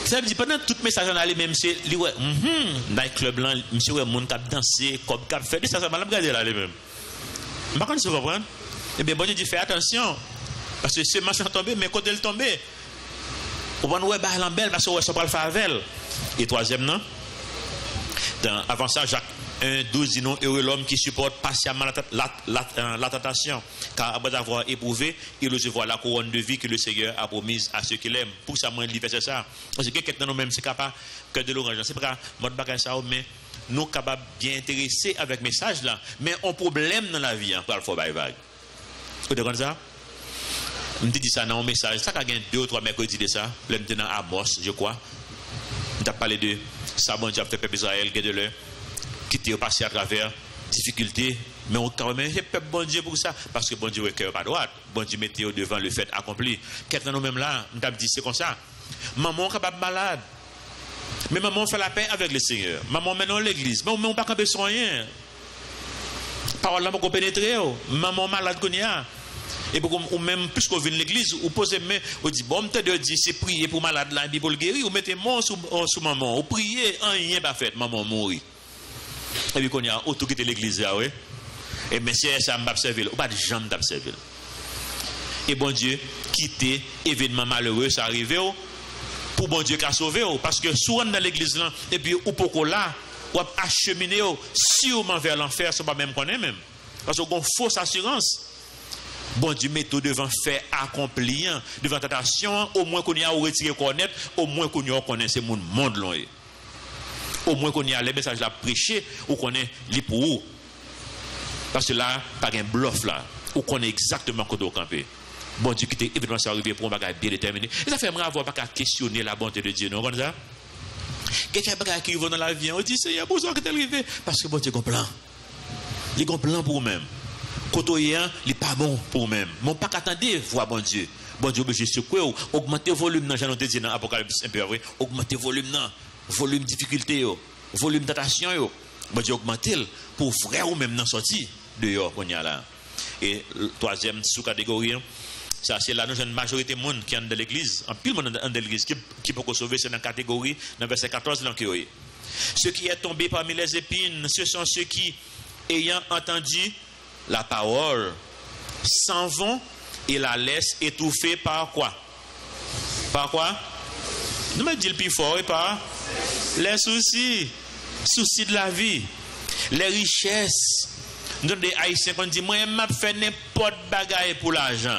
ça veut dire pendant tout message en aller même c'est lui ouais dans le club là monsieur ouais monde cap danser comme cap faire ça ça m'a regarder là les même pas quand tu comprends et bien bon Dieu dit fais attention parce que c'est machin tombé mais quand elle tombe on va ouais bah belle parce que ouais ça pas le faire avec et troisième non dans avant ça Jacques 1:12 dit non heureux l'homme qui supporte patiemment la tentation car après avoir éprouvé il recevra la couronne de vie que le Seigneur a promise à ceux qui l'aiment. Pour ça moi il fait ça parce que quelqu'un dans nous-mêmes c'est capable que de l'orange c'est pas mode bagage ça mais nous capable bien intéressés avec message là mais on problème dans la vie pour le faire vague. Vous comprenez ça? On dit ça dans un message ça gagne 2 ou 3 mercredis de ça le dans Amos je crois. On t'a parlé de ça bon Dieu a fait peuple Israël de leur qui était passé à travers difficulté, mais on quand même bon Dieu pour ça, parce que bon Dieu est cœur pas droite, bon Dieu mettez devant le fait accompli. Quelqu'un nous même là, on t'a dit c'est comme ça. Maman capable malade, mais maman fait la paix avec le Seigneur. Maman maintenant l'église, mais on pas camper sur rien. Parole là pour pénétrer, maman malade qu'on y a. Et ou même plus qu'on vient de l'église, ou posez main, on dit bon, te dit c'est prier pour malade là, pour le guérir, ou mettez mon sous maman, ou prier, rien pas fait, maman mourir. Et puis qu'on y a auto quitter l'église là, oui. Et mais c'est ça m'a observé, ou pas de jambe d'observer. Et bon Dieu, quitter événement malheureux, ça arrive pour bon Dieu qui a sauvé, parce que souvent dans l'église là, et puis ou pour là, ou acheminer sûrement vers l'enfer, c'est pas même qu'on est même. Parce qu'on a une fausse assurance. Bon Dieu met tout devant fait accompli, devant tentation, au moins qu'on y a retiré connaître, au moins qu'on y a connaître ce monde long. Au moins qu'on y a les messages là prêcher, ou qu'on est li pour où. Parce que là, pas un bluff là, ou qu'on est exactement quand on camper. Bon Dieu qui était évidemment ça arrivé pour un bagage bien déterminé. Et ça fait me avoir pas qu'à questionner la bonté de Dieu, non comme ça. Quelqu'un qui va dans la vie, on dit Seigneur, pour ça que tu es arrivé, parce que bon Dieu a un plan. Il a un plan pour vous-même. Quand on est, il n'est pas bon pour vous-même. Mon pas qu'attendre, voir bon Dieu. Bon Dieu obligé sur quoi? Augmenter le volume dans Jean dit dans Apocalypse un peu vrai. Augmenter le volume dans volume difficulté, volume d'attention. Bon Dieu augmenter pour frère ou même dans sortie dehors qu'on y a là. Et troisième sous-catégorie, ça c'est là nous une majorité de monde qui est dans l'église, en pile monde dans l'église qui peut sauver, c'est dans la catégorie dans verset 14 là. Ceux qui sont tombés parmi les épines, ce sont ceux qui, ayant entendu la parole, s'en vont et la laissent étouffer par quoi? Par quoi? Nous me dit le plus fort et par les soucis de la vie, les richesses. Nous des Haïtiens qui disent, moi, je ne fais n'importe bagaille pour l'argent.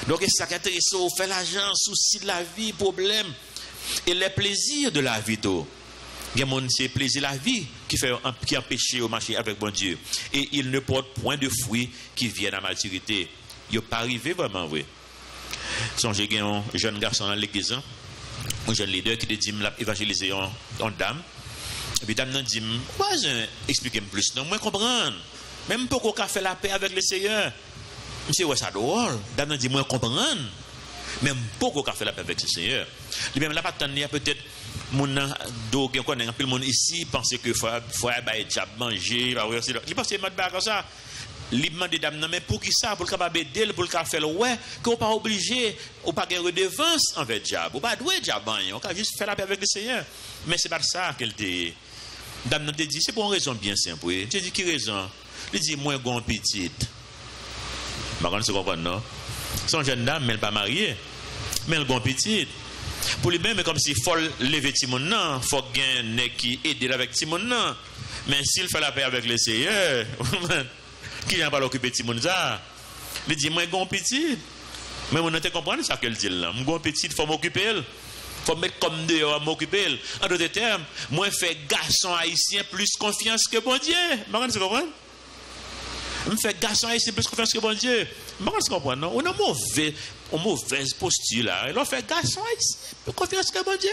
Donc, ça qui est intéressant, on fait l'argent, souci de la vie, problème. Et les plaisirs de la vie, il y a c'est plaisir de la vie qui empêche au marché avec bon Dieu. Et il ne porte point de fruits qui viennent à maturité. Il n'est pas arrivé vraiment, oui. Songez, il y a un jeune garçon dans l'église, un jeune leader qui dit, il a évangélisé en dame. Et puis, dame dit, moi, expliquez-moi plus. Non, moi, je comprends. Même pour qu'on fasse la paix avec le Seigneur. Monsieur, ouais, ça drôle. Dame dit, moi, je comprends. Même pour qu'on fasse la paix avec le Seigneur. Lui-même, là, pas de peut-être, mon dos, qui connaît un peu le monde ici, pense que faut déjà manger, il pense que c'est comme ça. Il demande dame, mais pour qui ça? Pour le capable d'aider, pour le faire ouais, qu'on pas obligé, ou pas de redevance envers diable, ou pas doué diable, on peut juste faire la paix avec le Seigneur. Mais c'est pas ça qu'elle dit. Dame te dit, c'est pour une raison bien simple. Tu dis, qui raison? Il dit, moi, grand petite. Par contre, tu comprends, non? Son jeune dame, mais elle n'est pas mariée. Mais elle est grand petite. Pour lui-même, c'est comme s'il faut lever Timon, non? Il faut qu'il y ait qui aide avec Timon, non? Mais s'il fait la paix avec le Seigneur, qui n'a pas l'occupé Timon, ça? Il dit, moi, grand petite. Mais on ne comprend pas ça qu'elle dit là. Moi, grand petite, il faut m'occuper. Il faut mettre comme dehors à m'occuper. En d'autres termes, moi, je fais garçon haïtien plus confiance que bon Dieu. Vous comprenez? Je fais garçon haïtien plus confiance que bon Dieu. Vous comprenez? On a une mauvaise posture là. Et on fait garçon haïtien plus confiance que bon Dieu.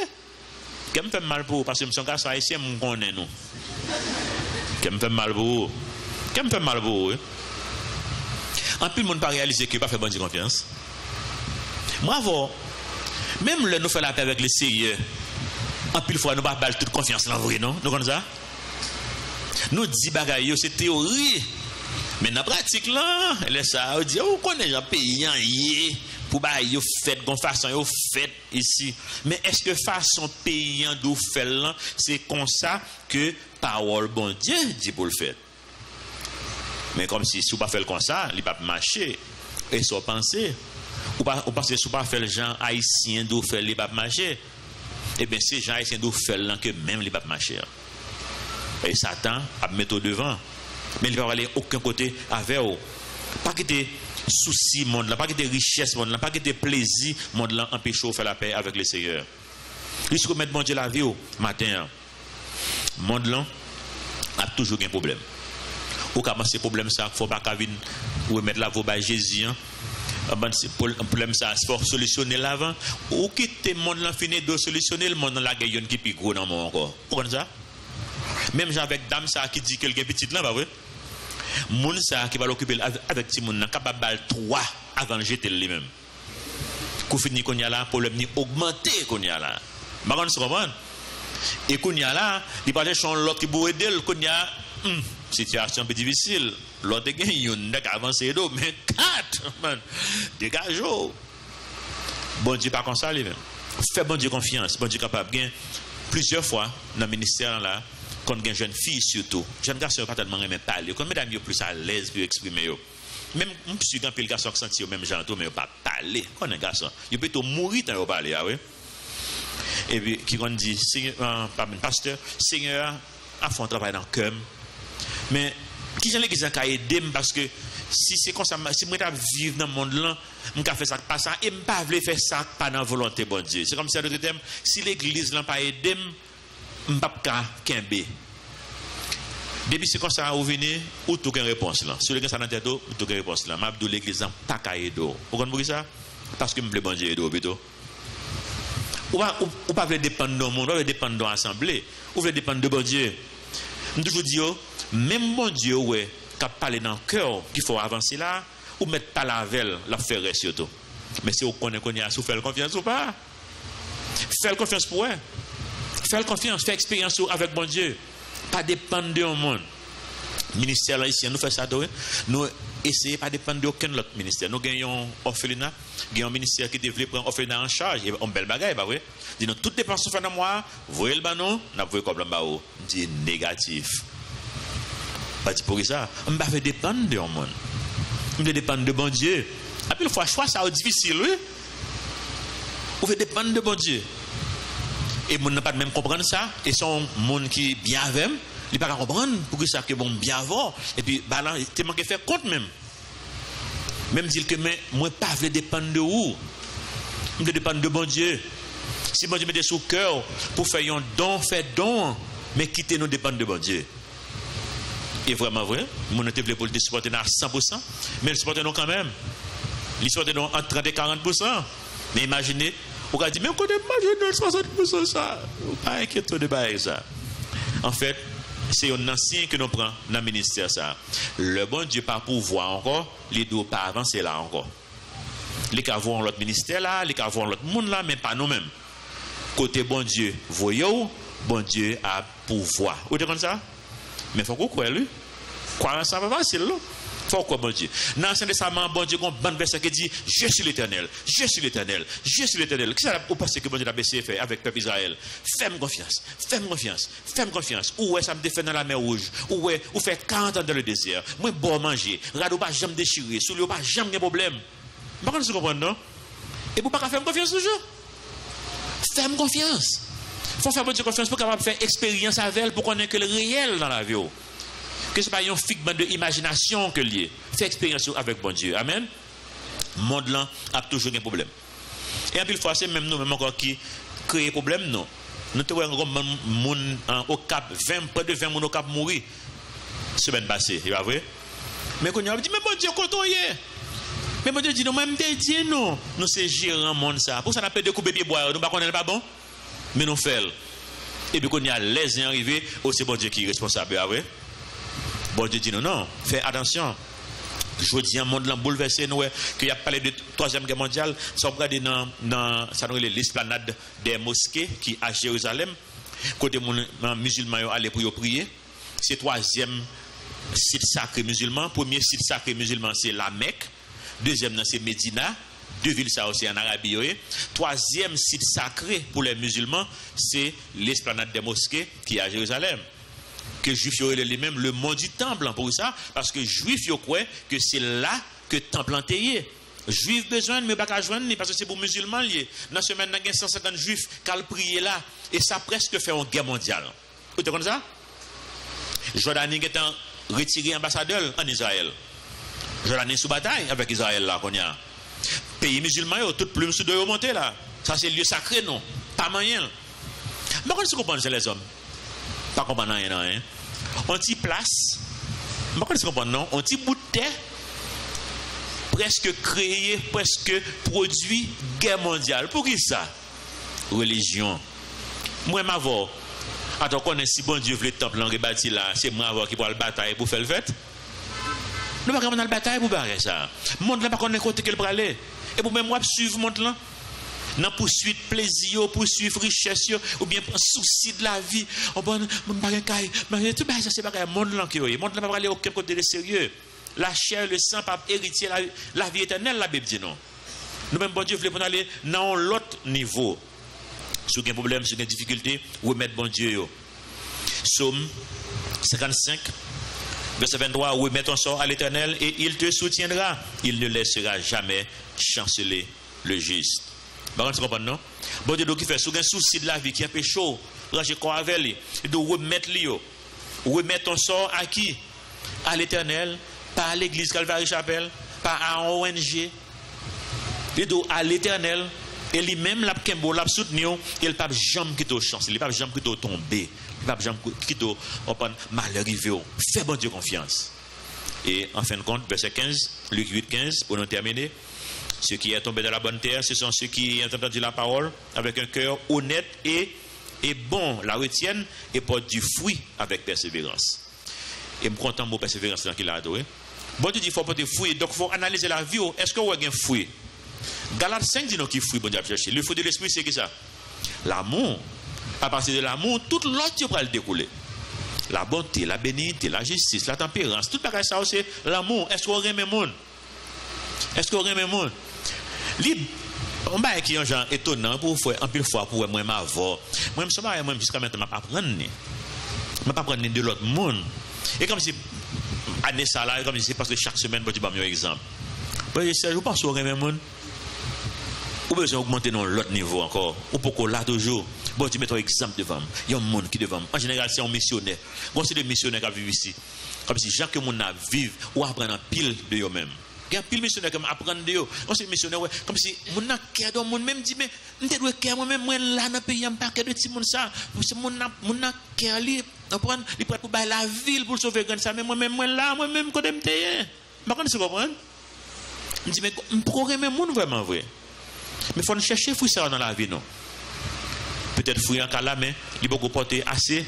Qui me fait mal pour vous? Parce que je suis garçon haïtien, je connais nous. Qui me fait mal pour vous? Qui me fait mal pour vous? En plus, le monde ne peut pas réaliser qu'il n'a pas fait bon Dieu confiance. Bravo. Même le nous fait la paix avec le Seigneur, en pile fois nous pas balle toute confiance dans vrai, non? Nous connaissons ça? Nous dit bagaille, c'est théorie. Mais dans la pratique là, ça on dit on connaît un pays pour bah yo fait gon façon yo fait ici. Mais est-ce que façon paysan d'où fait là, c'est comme ça que parole bon Dieu dit pour le faire. Mais comme si vous pas fait comme ça, il pas marcher et sans penser. Ou parce que si vous pas fait les gens haïtiens d'où fait les pas marcher. Eh bien c'est gens haïtiens d'où fait là que même les pas marcher. Et Satan a mettre au devant. Mais il ne va aller aucun côté avec eux. Pas que des soucis, monde là, pas que des richesses, monde là, pas que des plaisirs, monde là, empêche de faire la paix avec le Seigneur. Il se remet bon Dieu la vie au matin. Monde là a toujours un problème. Ou comment ce problème ça, faut pas qu'à remettre la voix à Jésus. Problème ça, il faut solutionner l'avant. Ou quitter le monde là, finir de solutionner le monde dans la gueule qui est plus gros dans le monde encore. Vous comprenez ça? Même avec dame ça qui dit quelqu'un petit là, pas vrai? Moun ça qui va l'occuper avec ti moun capable bal 3 avant jeter lui-même. Kou fini qu'on y a là problème ni augmenter qu'on y a là. Ba kon se comprendre? Et qu'on y a là, il parle son l'autre qui boue d'elle qu'on y a situation un peu difficile. L'autre gagne yon n'a avancer d'eau mais 4 man. Dégage. Bon Dieu pas comme ça lui-même. Fais bon Dieu confiance, bon Dieu capable gain plusieurs fois dans le ministère là. Quand une jeune fille surtout, jeune garçon pas tellement aimer parler, quand mesdames sont plus à l'aise pour exprimer. Même si quand le garçon qui senti même genre mais pas parler, quand un garçon, il peut mourir tant parler, ah oui. Et puis qui on dit Seigneur, pasteur, Seigneur a fait un travail dans le cœur. Mais qui j'en ai qui a aidé parce que si c'est comme ça, si moi je vivre dans le monde là, je vais faire ça pas ça et je ne pas faire ça pas dans la volonté de Dieu. C'est comme ça le terme, si l'église n'a pas aidé, je ne peux pas kembe. Depuis c'est comme ça, vous venez, ou tout une réponse là. Si vous avez ça dans la tête, ou tout une réponse là. Je dis l'église n'a pas qu'à aider. Vous comprenez ça? Parce que je me bon Dieu aider plutôt. Ou pas dépendre de monde, ou dépendre de l'assemblée, ou dépendre de bon Dieu. Je toujours dis, même bon Dieu, ouais, qui a parlé dans le cœur, qu'il faut avancer là, ou mettre pas la velle, la faire surtout. Mais si vous connaissez qu'on y a, si vous faites confiance ou pas, faites confiance pour eux. Faites confiance, faites expérience avec bon Dieu. Pas dépendre de monde. Ministère là ici, nous faisons ça, nous essayons pas dépendre d'aucun autre ministère. Nous gagnons orphelinat, gagnons un ministère qui développe prendre orphelinat en charge. Et on belle bagaille, pas vrai? Dis nous toutes dépenses fait dans moi, voyez le banon, n'a voyé comme là-bas, dit négatif. Pas dit pour ça, on ne va pas dépendre de monde. On doit dépendre de bon Dieu. Après le fois choix ça est difficile, oui. On veut dépendre de bon Dieu. Et moun n'a pas même comprendre ça et son monde qui bien avec il pas comprendre pour ça que bon bien avant et puis bah là tu manque faire compte même dire que mais moi pas veut dépendre de où je veux dépendre de bon Dieu si bon Dieu met sous cœur pour faire un don fait don mais quitter nous dépendre de bon Dieu et vraiment vrai mon était pour le supporter à 100% mais le supporter nous quand même il supporter nous entre 30 et 40% mais imaginez on a dit, mais on connaît pas 60% ça. Pas inquiété de ça. En fait, c'est un ancien que nous prenons dans le ministère ça. Le bon Dieu pas pouvoir encore, les deux pas avancer là encore. Les cas voir l'autre ministère là, les cas voir l'autre monde là, mais pas nous-mêmes. Côté bon Dieu, voyons, bon Dieu a pouvoir. Vous êtes comme ça? Mais il faut qu'on croie lui. Croire ça pas facile là. Pourquoi bon Dieu? Dans l'Ancien Testament, bon Dieu, il y a un bon verset qui dit je suis l'Éternel, je suis l'Éternel, je suis l'Éternel. Qu'est-ce que vous pensez que bon Dieu a fait avec le peuple Israël? Fais-moi confiance, fais-moi confiance, fais-moi confiance. Où est ça me défend dans la mer rouge? Où est, où fait 40 ans dans le désert? Moi, bon manger, radeau pas jamais déchiré, sous l'eau pas jamais de problème. Vous comprenez, non? Et vous ne pouvez pas faire confiance toujours? Fais-moi confiance. Il faut faire bon Dieu confiance pour capable faire expérience avec elle, pour qu'on ait que le réel dans la vie. Que ce n'est pas un figment de imagination que lié. Fais expérience avec bon Dieu. Amen. Le monde là a toujours un problème. Et en plus, fois, c'est même nous, même encore qui créent problème, non. Nous avons un au cap, près de 20 personnes au cap mourir. Semaine passée, c'est pas vrai? Mais quand on a dit, mais bon Dieu, quand on y est. Mais bon Dieu dit, non, même Dieu, non. Nous, c'est gérant monde ça. Pour ça, on a pas de couper pied boire. Nous, ne pas bon. Mais nous faisons. Et puis, quand on y a les arrivés, c'est bon Dieu qui est responsable, c'est vrai? Bon Dieu dit non, non, fais attention. Je dis un monde bouleversé, nous, qu'il y a parlé de 3e guerre mondiale, ça regarde dans l'esplanade des mosquées qui à Jérusalem, côté les musulmans allaient pour prier. C'est 3e site sacré musulman. Premier site sacré musulman, c'est la Mecque. 2e, c'est Médina. 2 villes, ça aussi en Arabie. 3e site sacré pour les musulmans, c'est l'esplanade des mosquées qui est à Jérusalem. Que juif y lui-même le mot du temple pour ça parce que juif y croit que c'est là que le temple est enterré. Juif besoin mais pas joindre parce que c'est pour musulmans lié. Dans ce semaine il y a 150 juifs qui ont prié là et ça presque fait une guerre mondiale. Vous comprenez ça? Jordanie est retiré ambassadeur en Israël. Jordanie sous bataille avec Israël là qu'on y a. Pays musulmans tout plume sous de remonter là. Ça c'est lieu sacré non, pas moyen. Mais comment se comprendre c'est les hommes? Pas comprendre rien hein. On t'y place. Je ne comprends pas non. On t'y bout de terre. Presque créé, presque produit guerre mondiale. Pour qui ça? Religion. Moi m'avons Attends, qu'on est si bon Dieu veut le temple rebâti là, c'est moi qui pour la bataille pour faire le fait. Nous ne pouvons pas dans la bataille pour barrer ça. Le monde là, pas qu'on est côté qu'elle peut aller. Et pour même moi, suivre le monde là. Dans poursuite plaisir, poursuivre richesse, ou bien souci de la vie. On va tout ça, c'est pas le monde là qui est. Le monde là, pas aller aucun côté de sérieux. La chair, le sang, pas héritier la vie éternelle, la Bible dit non. Nous-mêmes, bon Dieu, voulons aller dans l'autre niveau. Si vous avez un problème, si vous avez une difficulté, remettre bon Dieu. Psaume 55, verset 23, remet ton sort à l'Éternel et il te soutiendra. Il ne laissera jamais chanceler le juste. Par contre, tu comprends, non? Bon Dieu, qui fait, si vous avez un souci de la vie, qui est un peu chaud, ranger corps avec lui, il doit remettre lui. Remettre ton sort à qui? À l'Éternel, pas à l'église Calvary Chapelle, pas à ONG. Il doit à l'Éternel. Et lui-même, la Kembo, l'a soutenu, il ne peut pas jamais quitter chance, il ne peut pas jamais quitter tomber, il ne peut pas jamais quitter malheur arrivé. Fais bon Dieu confiance. Et en fin de compte, verset 15, Luc 8, 15, pour nous terminer, ceux qui sont tombés dans la bonne terre, ce sont ceux qui ont entendu la parole avec un cœur honnête et bon, la retiennent et portent du fruit avec persévérance. Et je suis content de persévérance dans qu'il a adoré. Bon Dieu dit qu'il faut porter fruit, donc il faut analyser la vie. Est-ce qu'on a un fruit? Galates 5 dit non qui fruit bon Dieu chercher. Le fruit de l'esprit c'est que ça. L'amour. À partir de l'amour, toute l'autre va le découler. La bonté, la bénignité, la justice, la tempérance, tout bagage ça c'est l'amour. Est-ce qu'on aime le monde? Est-ce qu'on aime le monde? On va qui est un genre étonnant pour faire un peu de fois pour moi m'avoir. Moi je suis moi jusqu'à maintenant m'apprendre. Je m'apprendre de l'autre monde. Et comme si année ça là comme si c'est parce que chaque semaine bon Dieu va me donner un exemple. Je pense qu'on aime le monde. Ou besoin d'augmenter dans l'autre niveau encore. Ou pourquoi là toujours. Bon, tu mets ton exemple devant. Il y a un monde qui devant. En général, c'est un missionnaire. Moi, c'est des missionnaires qui vivent ici. Comme si chaque monde a vivre ou apprendre un pile de eux-mêmes. Il y a un pile missionnaire qui apprendre de eux. Moi, c'est des missionnaires, comme si mon a cœur dans le monde même dit, mais je dois cœur moi-même, moi là dans le pays, je ne pas de petit monde ça. Parce que mon a cœur, il prêt pour la ville pour sauver ça. Mais moi-même, moi là, moi-même, quand je me tais. Je ne sais pas. Je dis, mais pourquoi aimer le monde vraiment vrai? Mais il faut chercher fruit ça dans la vie, non? Peut-être fruit en cas là, mais il faut porter assez.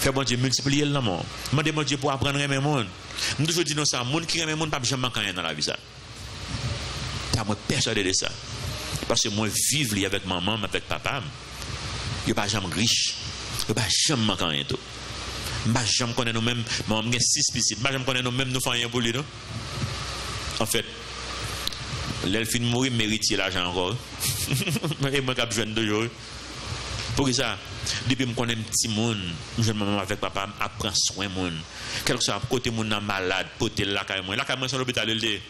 Faire bon Dieu multiplier le monde. Demandez bon Dieu pour apprendre à aimer le monde. Nous toujours disons ça, le monde qui aime le monde, pas jamais manquer rien dans la vie. Ça. Je suis persuadé de ça. Parce que moi, vivre avec maman, avec papa, je ne suis pas jamais riche. Je ne suis pas jamais manquer rien. Je ne suis pas jamais connaître nous-mêmes. Maman, j'ai 6 petits. Je ne suis pas jamais connaître nous-mêmes, nous faisons rien pour lui, non? En fait, l'elfin mourir mérite l'argent encore. Et moi, je suis jeune jours. Pour ça, depuis que je connais un petit monde, je maman avec papa, je prends soin de monde. Quelque chose, côté mon malade, côté la caille, la caille, c'est l'hôpital. Je ne sais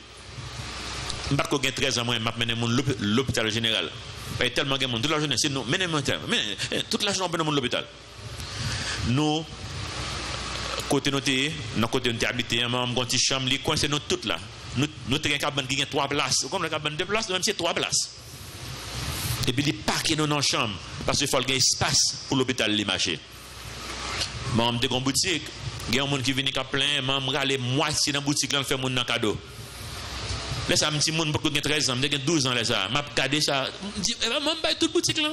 pas que 13 ans, je mène l'hôpital général. Il y a tellement de monde, toute la journée, c'est nous, toute la journée, on mène l'hôpital. Nous, côté nous, dans côté nous habité, on a une petite chambre, les coins, c'est nous toutes là. Nous avons un cabane qui a 3 places. Comme le cabane 2 places, nous même c'est 3 places. Et puis, les parquets dans nos chambres. Parce qu'il faut qu'il y ait espace pour l'hôpital les marchés. Moi, je suis en boutique. Il y a un monde qui vient à plein. Je vais aller moitié dans la boutique, là, je fais mon cadeau. Là, ça, un petit monde, pour 13 ans, 12 ans, là, ça. Je vais regarder ça. Je dis, je vais toute boutique, là.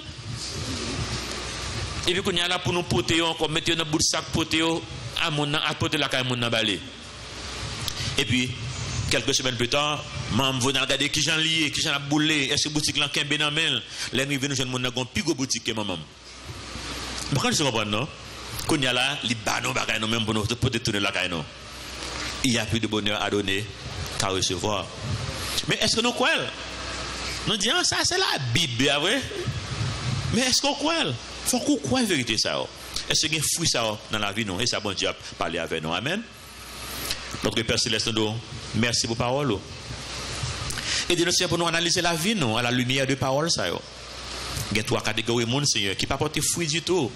Et puis, quand il y a là pour nous porter, encore mettre dans le bout de sac, porter à porter la caille, mon balai. Et puis, quelques semaines plus tard, je vais regarder qui j'en lié, qui j'en a boulé, est-ce que la boutique là est benamel? Là, nous venons nous avons plus de boutique que maman. Pourquoi je comprends, non? Quand il y a là, les banaux bagaille nous même pour nous détourner la caille, non? Il y a plus de bonheur à donner qu'à recevoir. Mais est-ce que nous croyons? Nous disons, ça c'est la Bible, vrai? Mais est-ce qu'on croit? Il faut qu'on croit la vérité, ça. Est-ce qu'il y a un fruit ça dans la vie, non? Et ça, bon Dieu a parlé avec nous. Amen. Notre Père Céleste, merci pour la parole. Et de nous pour nous analyser la vie, non, à la lumière de parole, ça. Il y a 3 catégories de monde, Seigneur, qui ne pas porter fruit du tout.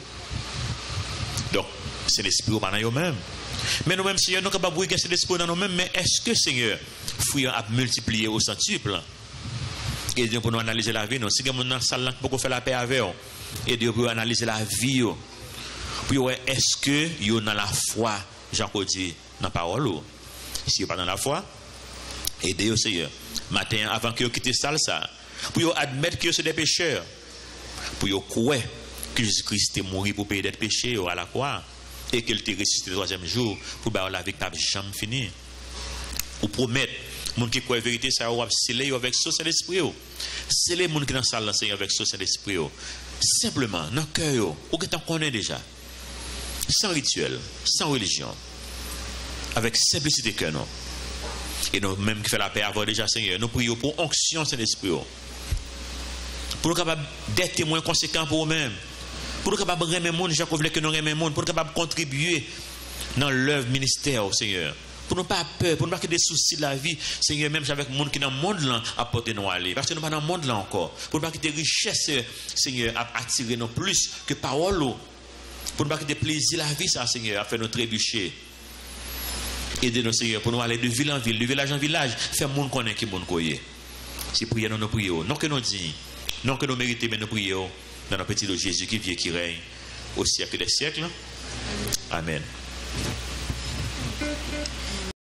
Donc, c'est l'esprit pendant nous-mêmes. Mais nous-mêmes, Seigneur, nous ne pouvons pas brûler cet esprit dans nous-mêmes, mais est-ce que, Seigneur, fruit a multiplié au centuple? Et Dieu pour nous analyser la vie, non. Si nous sommes dans la salle pour faire la paix avec eux, et Dieu pour analyser la vie, puis est-ce que vous dans la foi, Jean-Claude dit, dans la parole? Si vous pas dans la foi, aidez-vous, Seigneur. Matin, avant que vous quittez la salle, ça, pour vous admettre que vous êtes des pécheurs, pour vous croire que Jésus-Christ est mort pour payer des péchés à la croix et qu'il était ressuscité le troisième jour pour avoir la vie qui n'a jamais fini. Ou promettre, les gens qui croient la vérité, ça va sceller avec le Saint-Esprit. C'est les gens qui sont dans la salle d'enseignement avec le Saint-Esprit. Simplement, dans le cœur, ou que tu connais déjà, sans rituel, sans religion, avec simplicité que nous. Et nous, même qui fait la paix avoir déjà, Seigneur, nous prions pour onction Saint-Esprit. Pour nous capables d'être témoins conséquents pour nous-mêmes. Pour nous capables de remettre le monde, Jacques voulait que nous remettions le monde. Pour nous capables de contribuer dans l'œuvre ministère, Seigneur. Pour ne pas peur, pour ne pas que des soucis de la vie, Seigneur, même avec le monde qui est dans le monde là, apporter nous aller. Parce que nous sommes pas dans le monde là encore. Pour ne pas que des richesses, Seigneur, attirer nous plus que parole. Pour ne pas que des plaisirs la vie, ça, Seigneur, à faire nous trébucher. Aidez-nous, Seigneur, pour nous aller de ville en ville, de village en village, faire monde connaître qui monde connaît. Si prions, nous prions. Non que nous disons, non que nous méritons, mais nous prions dans le petit de Jésus qui vient, qui règne au siècle des siècles. Amen.